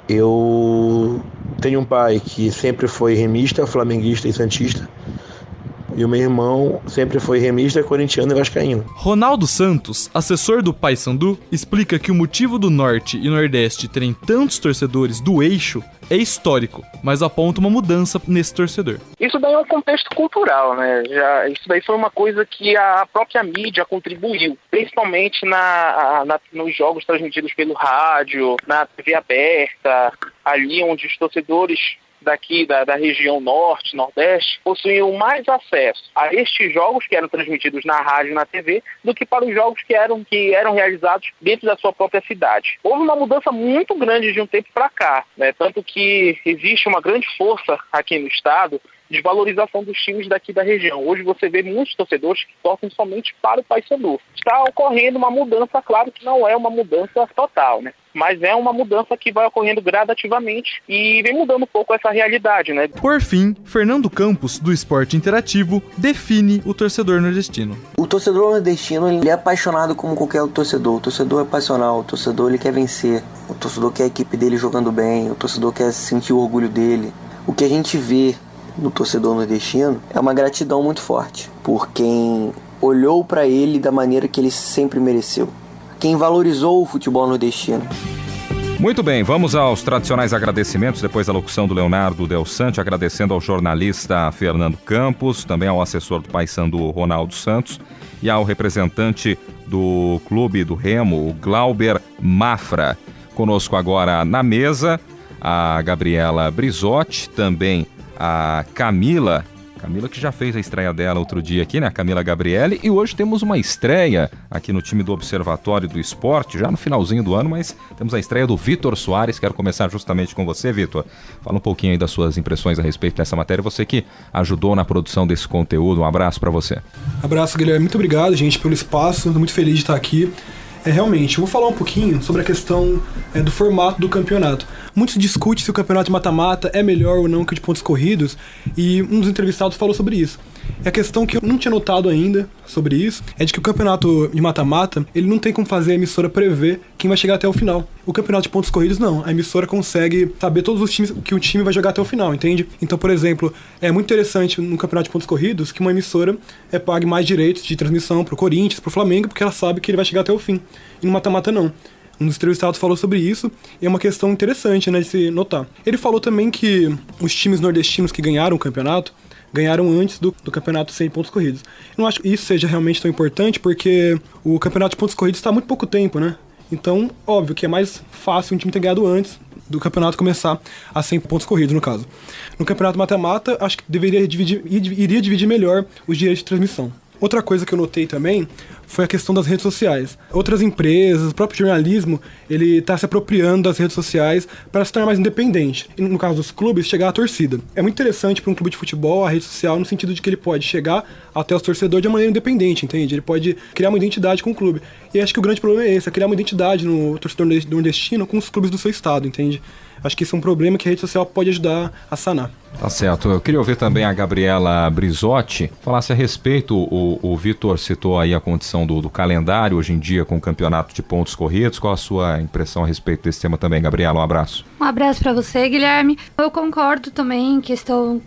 eu tenho um pai que sempre foi remista, flamenguista e santista. E o meu irmão sempre foi remista, corintiano e vascaíno. Ronaldo Santos, assessor do Paysandu, explica que o motivo do Norte e Nordeste terem tantos torcedores do eixo é histórico, mas aponta uma mudança nesse torcedor. Isso daí é um contexto cultural, né? Isso daí foi uma coisa que a própria mídia contribuiu, principalmente nos jogos transmitidos pelo rádio, na TV aberta, ali onde os torcedores daqui da região norte, nordeste, possuíam mais acesso a estes jogos que eram transmitidos na rádio e na TV do que para os jogos que eram realizados dentro da sua própria cidade. Houve uma mudança muito grande de um tempo para cá, né? Tanto que existe uma grande força aqui no estado de valorização dos times daqui da região. Hoje você vê muitos torcedores que torcem somente para o Paysandu. Está ocorrendo uma mudança, claro que não é uma mudança total, né? Mas é uma mudança que vai ocorrendo gradativamente e vem mudando um pouco essa realidade, né? Por fim, Fernando Campos, do Esporte Interativo, define o torcedor nordestino. O torcedor nordestino, ele é apaixonado como qualquer outro torcedor. O torcedor é passional, o torcedor ele quer vencer, o torcedor quer a equipe dele jogando bem, o torcedor quer sentir o orgulho dele. O que a gente vê no torcedor nordestino é uma gratidão muito forte por quem olhou para ele da maneira que ele sempre mereceu, quem valorizou o futebol nordestino. Muito bem, vamos aos tradicionais agradecimentos depois da locução do Leonardo Del Sante, agradecendo ao jornalista Fernando Campos, também ao assessor do Paysandu Ronaldo Santos e ao representante do clube do Remo, o Glauber Mafra. Conosco agora na mesa a Gabriela Brizotti, também a Camila que já fez a estreia dela outro dia aqui, né? A Camila Gabriele. E hoje temos uma estreia aqui no time do Observatório do Esporte, já no finalzinho do ano, mas temos a estreia do Vitor Soares. Quero começar justamente com você, Vitor. Fala um pouquinho aí das suas impressões a respeito dessa matéria. Você que ajudou na produção desse conteúdo. Um abraço para você. Abraço, Guilherme. Muito obrigado, gente, pelo espaço. Estou muito feliz de estar aqui. Realmente, eu vou falar um pouquinho sobre a questão do formato do campeonato. Muito se discute se o campeonato de mata-mata é melhor ou não que o de pontos corridos, e um dos entrevistados falou sobre isso. E a questão que eu não tinha notado ainda sobre isso é de que o campeonato de mata-mata, ele não tem como fazer a emissora prever quem vai chegar até o final. O campeonato de pontos corridos, não. A emissora consegue saber todos os times que o time vai jogar até o final, entende? Então, por exemplo, é muito interessante no campeonato de pontos corridos que uma emissora pague mais direitos de transmissão pro Corinthians, pro Flamengo, porque ela sabe que ele vai chegar até o fim. E no mata-mata, não. Um dos entrevistados falou sobre isso, e é uma questão interessante, né, de se notar. Ele falou também que os times nordestinos que ganharam o campeonato ganharam antes do campeonato sem pontos corridos. Eu não acho que isso seja realmente tão importante, porque o campeonato de pontos corridos está há muito pouco tempo, né? Então, óbvio que é mais fácil um time ter ganhado antes do campeonato começar a 100 pontos corridos, no caso. No campeonato mata-mata, acho que iria dividir melhor os direitos de transmissão. Outra coisa que eu notei também foi a questão das redes sociais. Outras empresas, o próprio jornalismo, ele está se apropriando das redes sociais para se tornar mais independente. E no caso dos clubes, chegar à torcida. É muito interessante para um clube de futebol a rede social no sentido de que ele pode chegar até os torcedores de uma maneira independente, entende? Ele pode criar uma identidade com o clube. E acho que o grande problema é esse, é criar uma identidade no torcedor nordestino com os clubes do seu estado, entende? Acho que isso é um problema que a rede social pode ajudar a sanar. Tá certo. Eu queria ouvir também a Gabriela Brizotti falasse a respeito, o Vitor citou aí a condição do calendário hoje em dia com o campeonato de pontos corridos. Qual a sua impressão a respeito desse tema também, Gabriela? Um abraço. Um abraço para você, Guilherme. Eu concordo também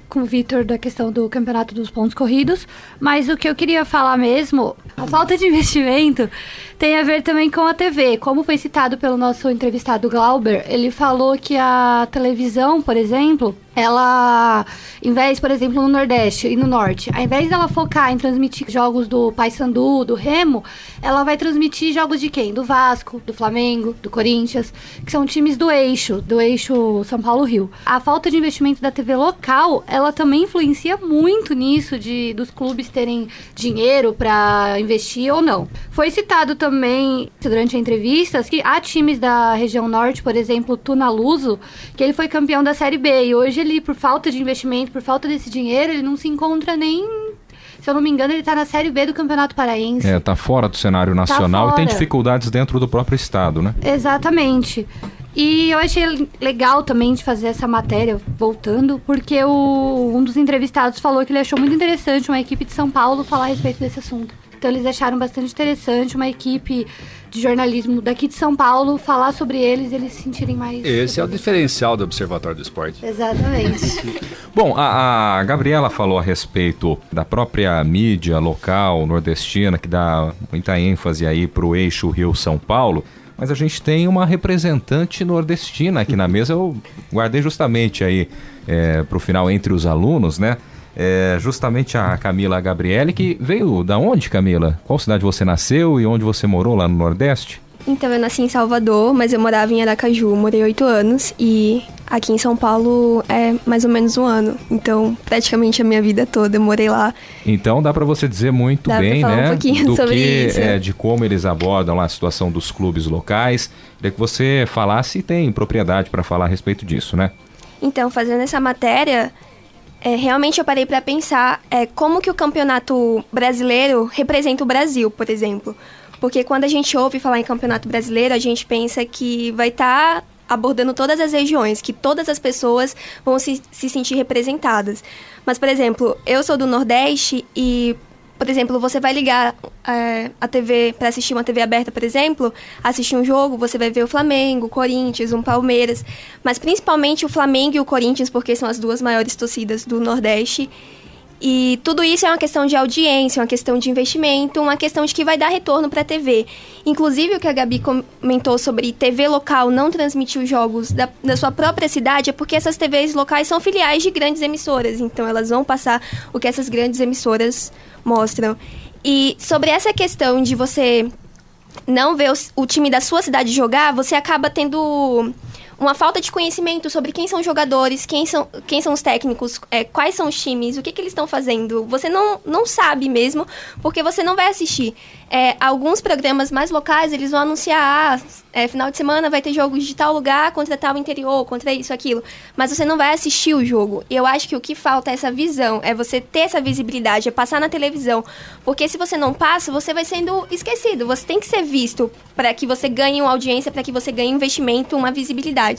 com o Vitor da questão do campeonato dos pontos corridos, mas o que eu queria falar mesmo, a falta de investimento tem a ver também com a TV. Como foi citado pelo nosso entrevistado Glauber, ele falou que a televisão, por exemplo, ela, em vez, por exemplo, no Nordeste e no Norte, ao invés dela focar em transmitir jogos do Paysandu, do Remo, ela vai transmitir jogos de quem? Do Vasco, do Flamengo, do Corinthians, que são times do eixo São Paulo-Rio. A falta de investimento da TV local, ela também influencia muito nisso, dos clubes terem dinheiro para investir ou não. Foi citado também, durante a entrevista, que há times da região Norte, por exemplo, o Tunaluso, que ele foi campeão da Série B, e hoje ele, por falta de investimento, por falta desse dinheiro, ele não se encontra nem... Se eu não me engano, ele tá na Série B do Campeonato Paraense. Tá fora do cenário nacional e tem dificuldades dentro do próprio estado, né? Exatamente. E eu achei legal também de fazer essa matéria, voltando, porque um dos entrevistados falou que ele achou muito interessante uma equipe de São Paulo falar a respeito desse assunto. Então eles acharam bastante interessante uma equipe de jornalismo daqui de São Paulo falar sobre eles e eles se sentirem mais... Esse é o diferencial do Observatório do Esporte. Exatamente. Bom, a Gabriela falou a respeito da própria mídia local nordestina, que dá muita ênfase aí pro eixo Rio-São Paulo, mas a gente tem uma representante nordestina aqui na mesa. Eu guardei justamente aí pro final entre os alunos, né? Justamente a Camila Gabriele, que veio da onde, Camila? Qual cidade você nasceu e onde você morou lá no Nordeste? Então, eu nasci em Salvador, mas eu morava em Aracaju, morei 8 anos e aqui em São Paulo é mais ou menos 1 ano. Então, praticamente a minha vida toda eu morei lá. Então, dá para você dizer muito bem, né? Um pouquinho sobre isso. De como eles abordam lá a situação dos clubes locais. Queria que você falasse e tem propriedade para falar a respeito disso, né? Então, fazendo essa matéria... realmente eu parei para pensar como que o campeonato brasileiro representa o Brasil, por exemplo. Porque quando a gente ouve falar em campeonato brasileiro, a gente pensa que vai estar abordando todas as regiões, que todas as pessoas vão se sentir representadas. Mas, por exemplo, eu sou do Nordeste e... Por exemplo, você vai ligar a TV para assistir uma TV aberta, por exemplo, assistir um jogo, você vai ver o Flamengo, o Corinthians, o Palmeiras, mas principalmente o Flamengo e o Corinthians, porque são as duas maiores torcidas do Nordeste. E tudo isso é uma questão de audiência, uma questão de investimento, uma questão de que vai dar retorno para a TV. Inclusive, o que a Gabi comentou sobre TV local não transmitir os jogos da sua própria cidade é porque essas TVs locais são filiais de grandes emissoras, então elas vão passar o que essas grandes emissoras mostram. E sobre essa questão de você não ver o time da sua cidade jogar, você acaba tendo uma falta de conhecimento sobre quem são os jogadores, quem são os técnicos, quais são os times, o que eles estão fazendo. Você não sabe mesmo, porque você não vai assistir. Alguns programas mais locais, eles vão anunciar, final de semana vai ter jogos de tal lugar contra tal interior, contra isso, aquilo. Mas você não vai assistir o jogo. E eu acho que o que falta é essa visão, é você ter essa visibilidade, é passar na televisão. Porque se você não passa, você vai sendo esquecido. Você tem que ser visto para que você ganhe uma audiência, para que você ganhe um investimento, uma visibilidade.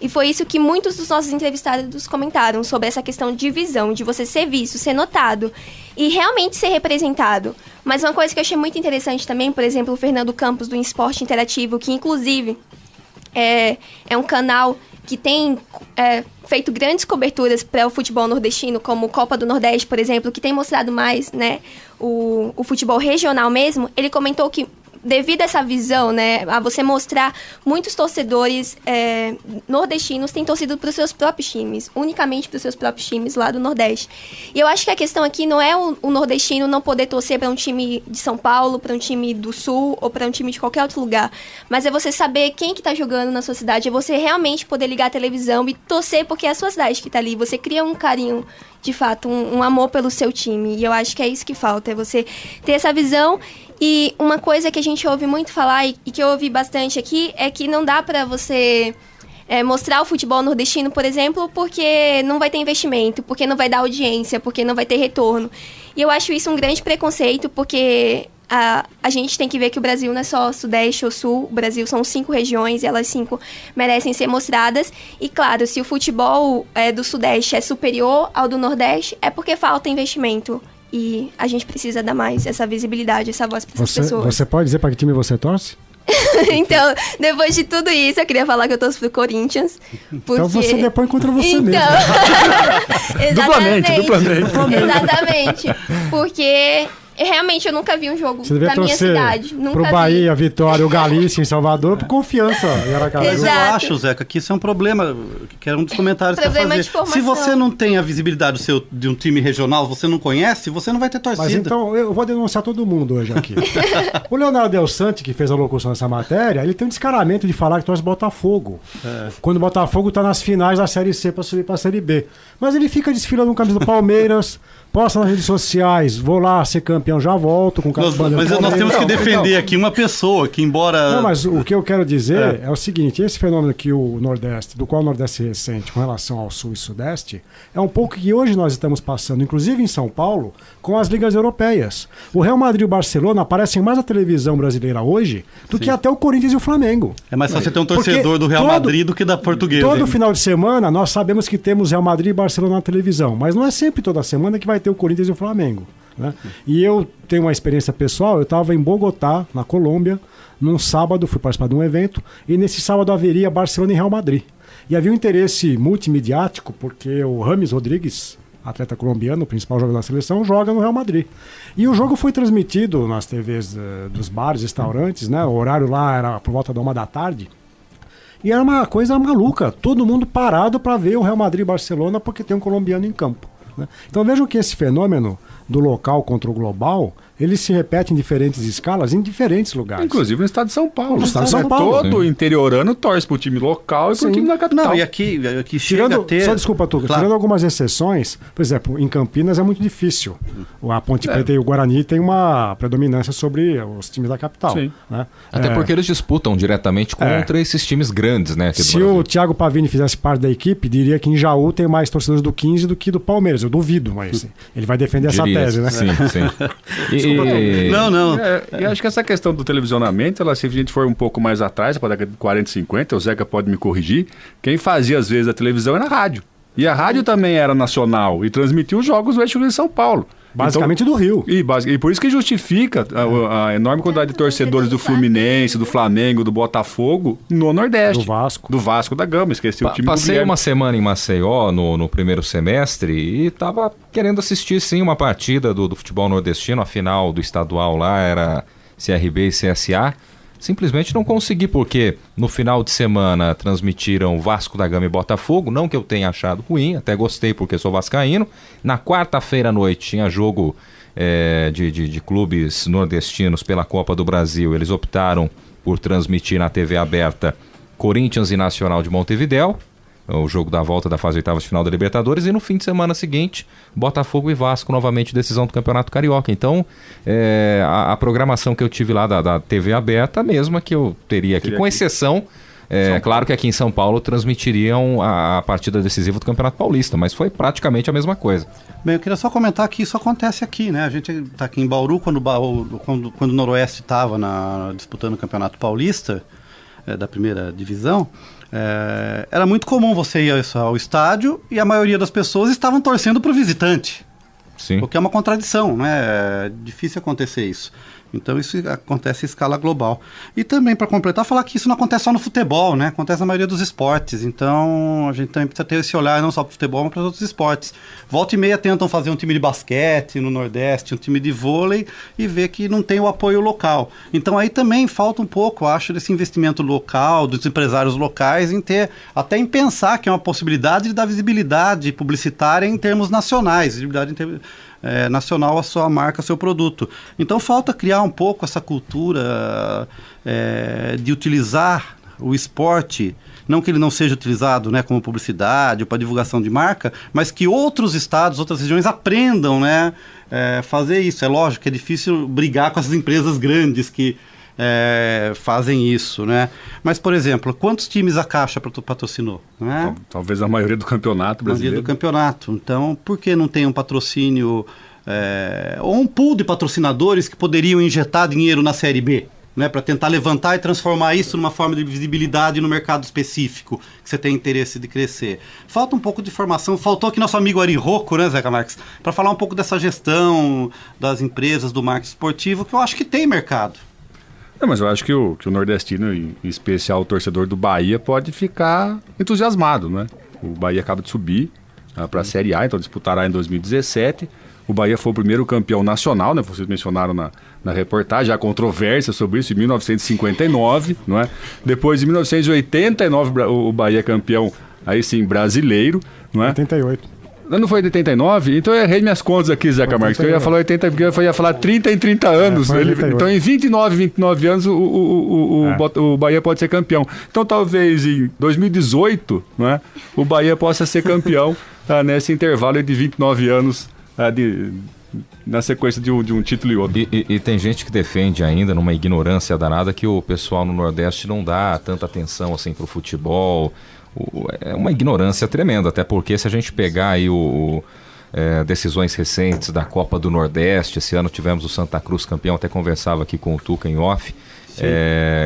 E foi isso que muitos dos nossos entrevistados comentaram, sobre essa questão de visão, de você ser visto, ser notado e realmente ser representado. Mas uma coisa que eu achei muito interessante também, por exemplo, o Fernando Campos, do Esporte Interativo, que inclusive é um canal que tem feito grandes coberturas para o futebol nordestino, como Copa do Nordeste, por exemplo, que tem mostrado mais, né, o futebol regional mesmo. Ele comentou que, devido a essa visão, né, a você mostrar, muitos torcedores nordestinos têm torcido para os seus próprios times, unicamente para os seus próprios times lá do Nordeste. E eu acho que a questão aqui não é o nordestino não poder torcer para um time de São Paulo, para um time do Sul ou para um time de qualquer outro lugar, mas é você saber quem que está jogando na sua cidade, é você realmente poder ligar a televisão e torcer porque é a sua cidade que está ali, você cria um carinho, de fato, um amor pelo seu time, e eu acho que é isso que falta, é você ter essa visão. E uma coisa que a gente ouve muito falar e que eu ouvi bastante aqui é que não dá para você mostrar o futebol nordestino, por exemplo, porque não vai ter investimento, porque não vai dar audiência, porque não vai ter retorno. E eu acho isso um grande preconceito, porque a gente tem que ver que o Brasil não é só Sudeste ou Sul, o Brasil são 5 regiões e elas 5 merecem ser mostradas. E claro, se o futebol do Sudeste é superior ao do Nordeste, é porque falta investimento. E a gente precisa dar mais essa visibilidade, essa voz para essas pessoas. Você pode dizer para que time você torce? Então, depois de tudo isso, eu queria falar que eu torço pro Corinthians. Porque... Então você depõe contra você mesmo. Exatamente. Duplamente. Exatamente. Porque... realmente, eu nunca vi um jogo da minha cidade. Nunca pro Bahia, Vitória, o Galícia em Salvador, por confiança. Mas eu acho, Zeca, que isso é um problema, que era um dos comentários que eu ia fazer. Se você não tem a visibilidade de um time regional, você não conhece, você não vai ter torcida. Mas então, eu vou denunciar todo mundo hoje aqui. O Leonardo Del Sante, que fez a locução dessa matéria, ele tem um descaramento de falar que torce Botafogo. Quando o Botafogo tá nas finais da Série C para subir para a Série B. Mas ele fica desfilando no camisa do Palmeiras, posta nas redes sociais, vou lá ser campeão, já volto com o Mas nós temos que defender aqui uma pessoa que, embora... Não, mas o que eu quero dizer é o seguinte, esse fenômeno que o Nordeste, do qual o Nordeste se ressente com relação ao Sul e Sudeste, é um pouco que hoje nós estamos passando, inclusive em São Paulo, com as ligas europeias. O Real Madrid e o Barcelona aparecem mais na televisão brasileira hoje do que até o Corinthians e o Flamengo. É mais fácil ter um torcedor do Real Madrid do que da Portuguesa. Todo final de semana nós sabemos que temos Real Madrid e Barcelona na televisão, mas não é sempre toda semana que vai ter o Corinthians e o Flamengo, né? E eu tenho uma experiência pessoal, eu estava em Bogotá, na Colômbia, num sábado, fui participar de um evento, e nesse sábado haveria Barcelona e Real Madrid. E havia um interesse multimediático, porque o James Rodrigues, atleta colombiano, o principal jogador da seleção, joga no Real Madrid. E o jogo foi transmitido nas TVs dos bares, restaurantes, né? O horário lá era por volta da 1 da tarde. E era uma coisa maluca, todo mundo parado para ver o Real Madrid e Barcelona porque tem um colombiano em campo, né? Então vejam que esse fenômeno do local contra o global, ele se repete em diferentes escalas, em diferentes lugares. Inclusive no estado de São Paulo. No estado de São Paulo. Todo interiorano torce pro time local e pro time da capital. Não, e aqui chega a ter... Só desculpa, Tuca, tirando algumas exceções, por exemplo, em Campinas é muito difícil. A Ponte Preta e o Guarani têm uma predominância sobre os times da capital. Sim. Né? Até porque eles disputam diretamente contra esses times grandes, né? Se o Thiago Pavini fizesse parte da equipe, diria que em Jaú tem mais torcedores do 15 do que do Palmeiras. Eu duvido, mas ele vai defender essa tese, né? Sim, sim. Não. E acho que essa questão do televisionamento, se a gente for um pouco mais atrás, para a década de 40 e 50, o Zeca pode me corrigir, quem fazia às vezes a televisão era a rádio. E a rádio também era nacional e transmitia os jogos do eixo de São Paulo. Basicamente então, do Rio. E por isso que justifica a enorme quantidade de torcedores do Fluminense, do Flamengo, do Botafogo no Nordeste. Do Vasco da Gama, esqueci o time do Passei uma semana em Maceió no primeiro semestre e estava querendo assistir sim uma partida do futebol nordestino. A final do estadual lá era CRB e CSA. Simplesmente não consegui, porque no final de semana transmitiram Vasco da Gama e Botafogo, não que eu tenha achado ruim, até gostei porque sou vascaíno. Na quarta-feira à noite tinha jogo de clubes nordestinos pela Copa do Brasil, eles optaram por transmitir na TV aberta Corinthians e Nacional de Montevidéu, o jogo da volta da fase oitavas de final da Libertadores, e no fim de semana seguinte, Botafogo e Vasco, novamente decisão do Campeonato Carioca. Então, a programação que eu tive lá da TV aberta, a mesma que eu teria aqui, com exceção, claro que aqui em São Paulo transmitiriam a partida decisiva do Campeonato Paulista, mas foi praticamente a mesma coisa. Bem, eu queria só comentar que isso acontece aqui, né? A gente está aqui em Bauru, quando o Noroeste estava disputando o Campeonato Paulista, da primeira divisão, era muito comum você ir ao estádio e a maioria das pessoas estavam torcendo para o visitante. Sim. O que é uma contradição, né? É difícil acontecer isso. Então isso acontece em escala global. E também, para completar, falar que isso não acontece só no futebol, né? Acontece na maioria dos esportes. Então a gente também precisa ter esse olhar não só para o futebol, mas para os outros esportes. Volta e meia tentam fazer um time de basquete no Nordeste, um time de vôlei, e ver que não tem o apoio local. Então aí também falta um pouco, acho, desse investimento local, dos empresários locais, até em pensar que é uma possibilidade de dar visibilidade publicitária em termos nacionais, visibilidade nacional a sua marca, a seu produto. Então falta criar um pouco essa cultura de utilizar o esporte, não que ele não seja utilizado, né, como publicidade ou para divulgação de marca, mas que outros estados, outras regiões aprendam, né, fazer isso. É lógico que é difícil brigar com essas empresas grandes que fazem isso, né? Mas, por exemplo, quantos times a Caixa patrocinou? Né? Talvez a maioria do campeonato brasileiro. A maioria do campeonato. Então, por que não tem um patrocínio ou um pool de patrocinadores que poderiam injetar dinheiro na Série B? Né, para tentar levantar e transformar isso numa forma de visibilidade no mercado específico que você tem interesse de crescer. Falta um pouco de formação. Faltou aqui nosso amigo Ari Rocco, né, Zeca Marques, para falar um pouco dessa gestão das empresas, do marketing esportivo, que eu acho que tem mercado. Mas eu acho que o nordestino, em especial o torcedor do Bahia, pode ficar entusiasmado, né? O Bahia acaba de subir para a Série A, então disputará em 2017. O Bahia foi o primeiro campeão nacional, né? Vocês mencionaram na reportagem, há controvérsia sobre isso, em 1959, não é? Depois, em 1989, o Bahia é campeão, aí sim, brasileiro, não é? 88. Não foi 89? Então eu errei minhas contas aqui, Zeca Marques, que eu ia falar 80, porque eu ia falar 30 em 30 anos. Então em 29 anos o Bahia pode ser campeão. Então talvez em 2018, não é, o Bahia possa ser campeão nesse intervalo de 29 anos na sequência de um título e outro. E tem gente que defende ainda, numa ignorância danada, que o pessoal no Nordeste não dá tanta atenção assim pro futebol. É uma ignorância tremenda, até porque se a gente pegar aí decisões recentes da Copa do Nordeste, esse ano tivemos o Santa Cruz campeão, até conversava aqui com o Tuca em off,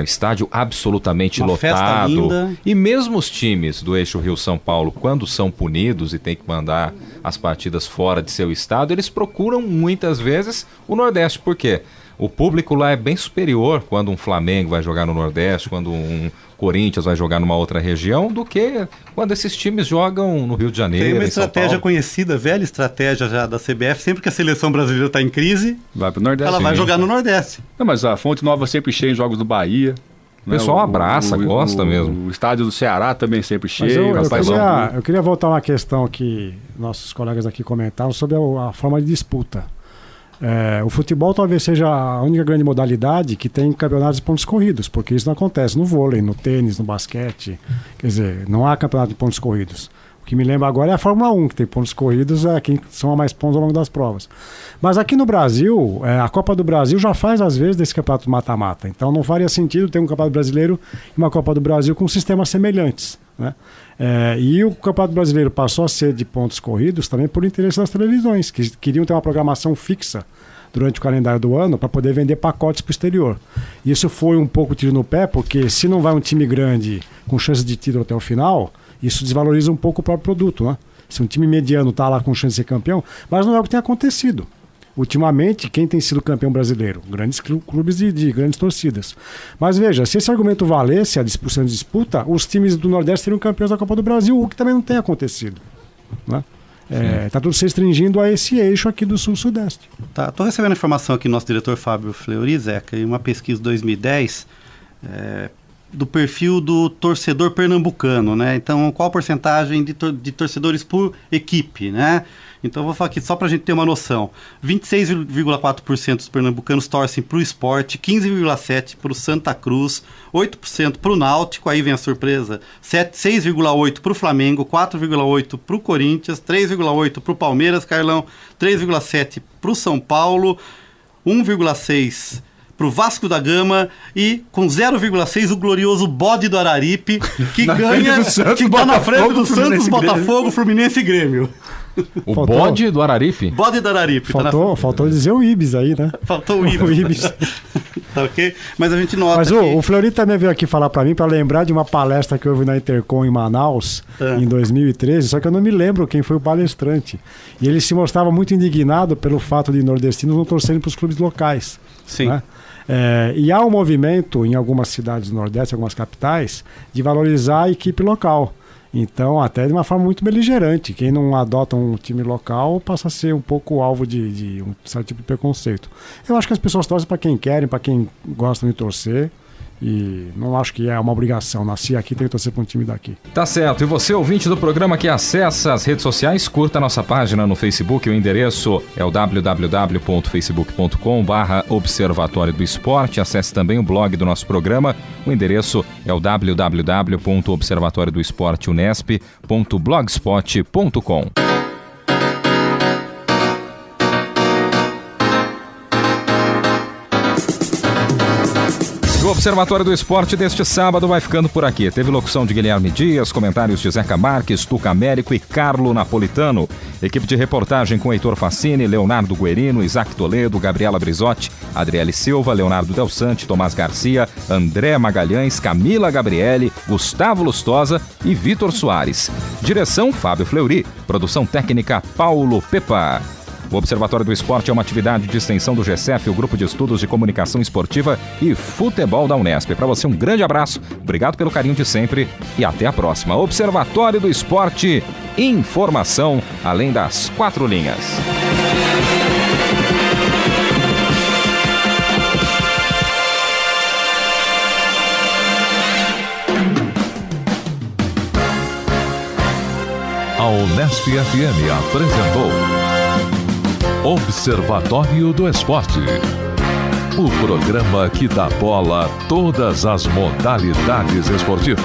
estádio absolutamente lotado, e mesmo os times do eixo Rio-São Paulo, quando são punidos e tem que mandar as partidas fora de seu estado, eles procuram muitas vezes o Nordeste. Por quê? O público lá é bem superior quando um Flamengo vai jogar no Nordeste, quando um Corinthians vai jogar numa outra região, do que quando esses times jogam no Rio de Janeiro. Tem uma estratégia conhecida, velha estratégia já da CBF, sempre que a seleção brasileira está em crise, vai pro Nordeste, ela vai jogar no Nordeste. Não, mas a Fonte Nova sempre cheia em jogos do Bahia. O pessoal abraça, gosta mesmo. O estádio do Ceará também sempre cheio. Eu queria voltar a uma questão que nossos colegas aqui comentaram sobre a forma de disputa. O futebol talvez seja a única grande modalidade que tem campeonatos de pontos corridos, porque isso não acontece no vôlei, no tênis, no basquete. Quer dizer, não há campeonato de pontos corridos. O que me lembra agora é a Fórmula 1, que tem pontos corridos, quem soma mais pontos ao longo das provas. Mas aqui no Brasil, a Copa do Brasil já faz, às vezes, desse campeonato mata-mata. Então não faria sentido ter um campeonato brasileiro e uma Copa do Brasil com sistemas semelhantes, né? E o Campeonato Brasileiro passou a ser de pontos corridos também por interesse das televisões, que queriam ter uma programação fixa durante o calendário do ano para poder vender pacotes para o exterior. Isso foi um pouco tiro no pé, porque se não vai um time grande com chance de título até o final, isso desvaloriza um pouco o próprio produto, né? Se um time mediano está lá com chance de ser campeão, mas não é o que tem acontecido. Ultimamente, quem tem sido campeão brasileiro? Grandes clubes de grandes torcidas. Mas veja, se esse argumento valesse a disputa, os times do Nordeste seriam campeões da Copa do Brasil, o que também não tem acontecido, né? Está tudo se restringindo a esse eixo aqui do Sul-Sudeste. Tá, estou recebendo informação aqui do nosso diretor Fábio Fleury, Zeca, em uma pesquisa de 2010, do perfil do torcedor pernambucano, né? Então, qual a porcentagem de torcedores por equipe, né? Então, eu vou falar aqui só para a gente ter uma noção. 26,4% dos pernambucanos torcem para o Sport, 15,7% para o Santa Cruz, 8% para o Náutico, aí vem a surpresa, 6,8% para o Flamengo, 4,8% para o Corinthians, 3,8% para o Palmeiras, Carlão, 3,7% para o São Paulo, 1,6% para o Vasco da Gama e com 0,6% o glorioso Bode do Araripe, que ganha, que está na frente do Santos, Botafogo, Fluminense e Grêmio. O Bode do Araripe? Bode do Araripe. Faltou dizer o Ibis aí, né? Faltou o Ibis. Tá ok? Mas a gente nota. Mas o Fleury também veio aqui falar para mim, para lembrar de uma palestra que houve na Intercom em Manaus, em 2013, só que eu não me lembro quem foi o palestrante. E ele se mostrava muito indignado pelo fato de nordestinos não torcerem para os clubes locais. Sim. Né? E há um movimento em algumas cidades do Nordeste, algumas capitais, de valorizar a equipe local. Então, até de uma forma muito beligerante. Quem não adota um time local passa a ser um pouco alvo de um certo tipo de preconceito. Eu acho que as pessoas torcem para quem querem, para quem gostam de torcer. E não acho que é uma obrigação. Nasci aqui, tenho que torcer para um time daqui. Tá certo. E você, ouvinte do programa que acessa as redes sociais, curta a nossa página no Facebook. O endereço é o www.facebook.com/Observatório do Esporte. Acesse também o blog do nosso programa. O endereço é o www.observatoriodoesporteunesp.blogspot.com. O Observatório do Esporte deste sábado vai ficando por aqui. Teve locução de Guilherme Dias, comentários de Zeca Marques, Tuca Américo e Carlo Napolitano. Equipe de reportagem com Heitor Facini, Leonardo Guerino, Isaac Toledo, Gabriela Brizotti, Adriele Silva, Leonardo Del Sante, Tomás Garcia, André Magalhães, Camila Gabriele, Gustavo Lustosa e Vitor Soares. Direção Fábio Fleury. Produção técnica Paulo Pepa. O Observatório do Esporte é uma atividade de extensão do GECEF, o Grupo de Estudos de Comunicação Esportiva e Futebol da Unesp. Para você, um grande abraço, obrigado pelo carinho de sempre e até a próxima. Observatório do Esporte, informação além das 4 linhas. A Unesp FM apresentou Observatório do Esporte, o programa que dá bola a todas as modalidades esportivas.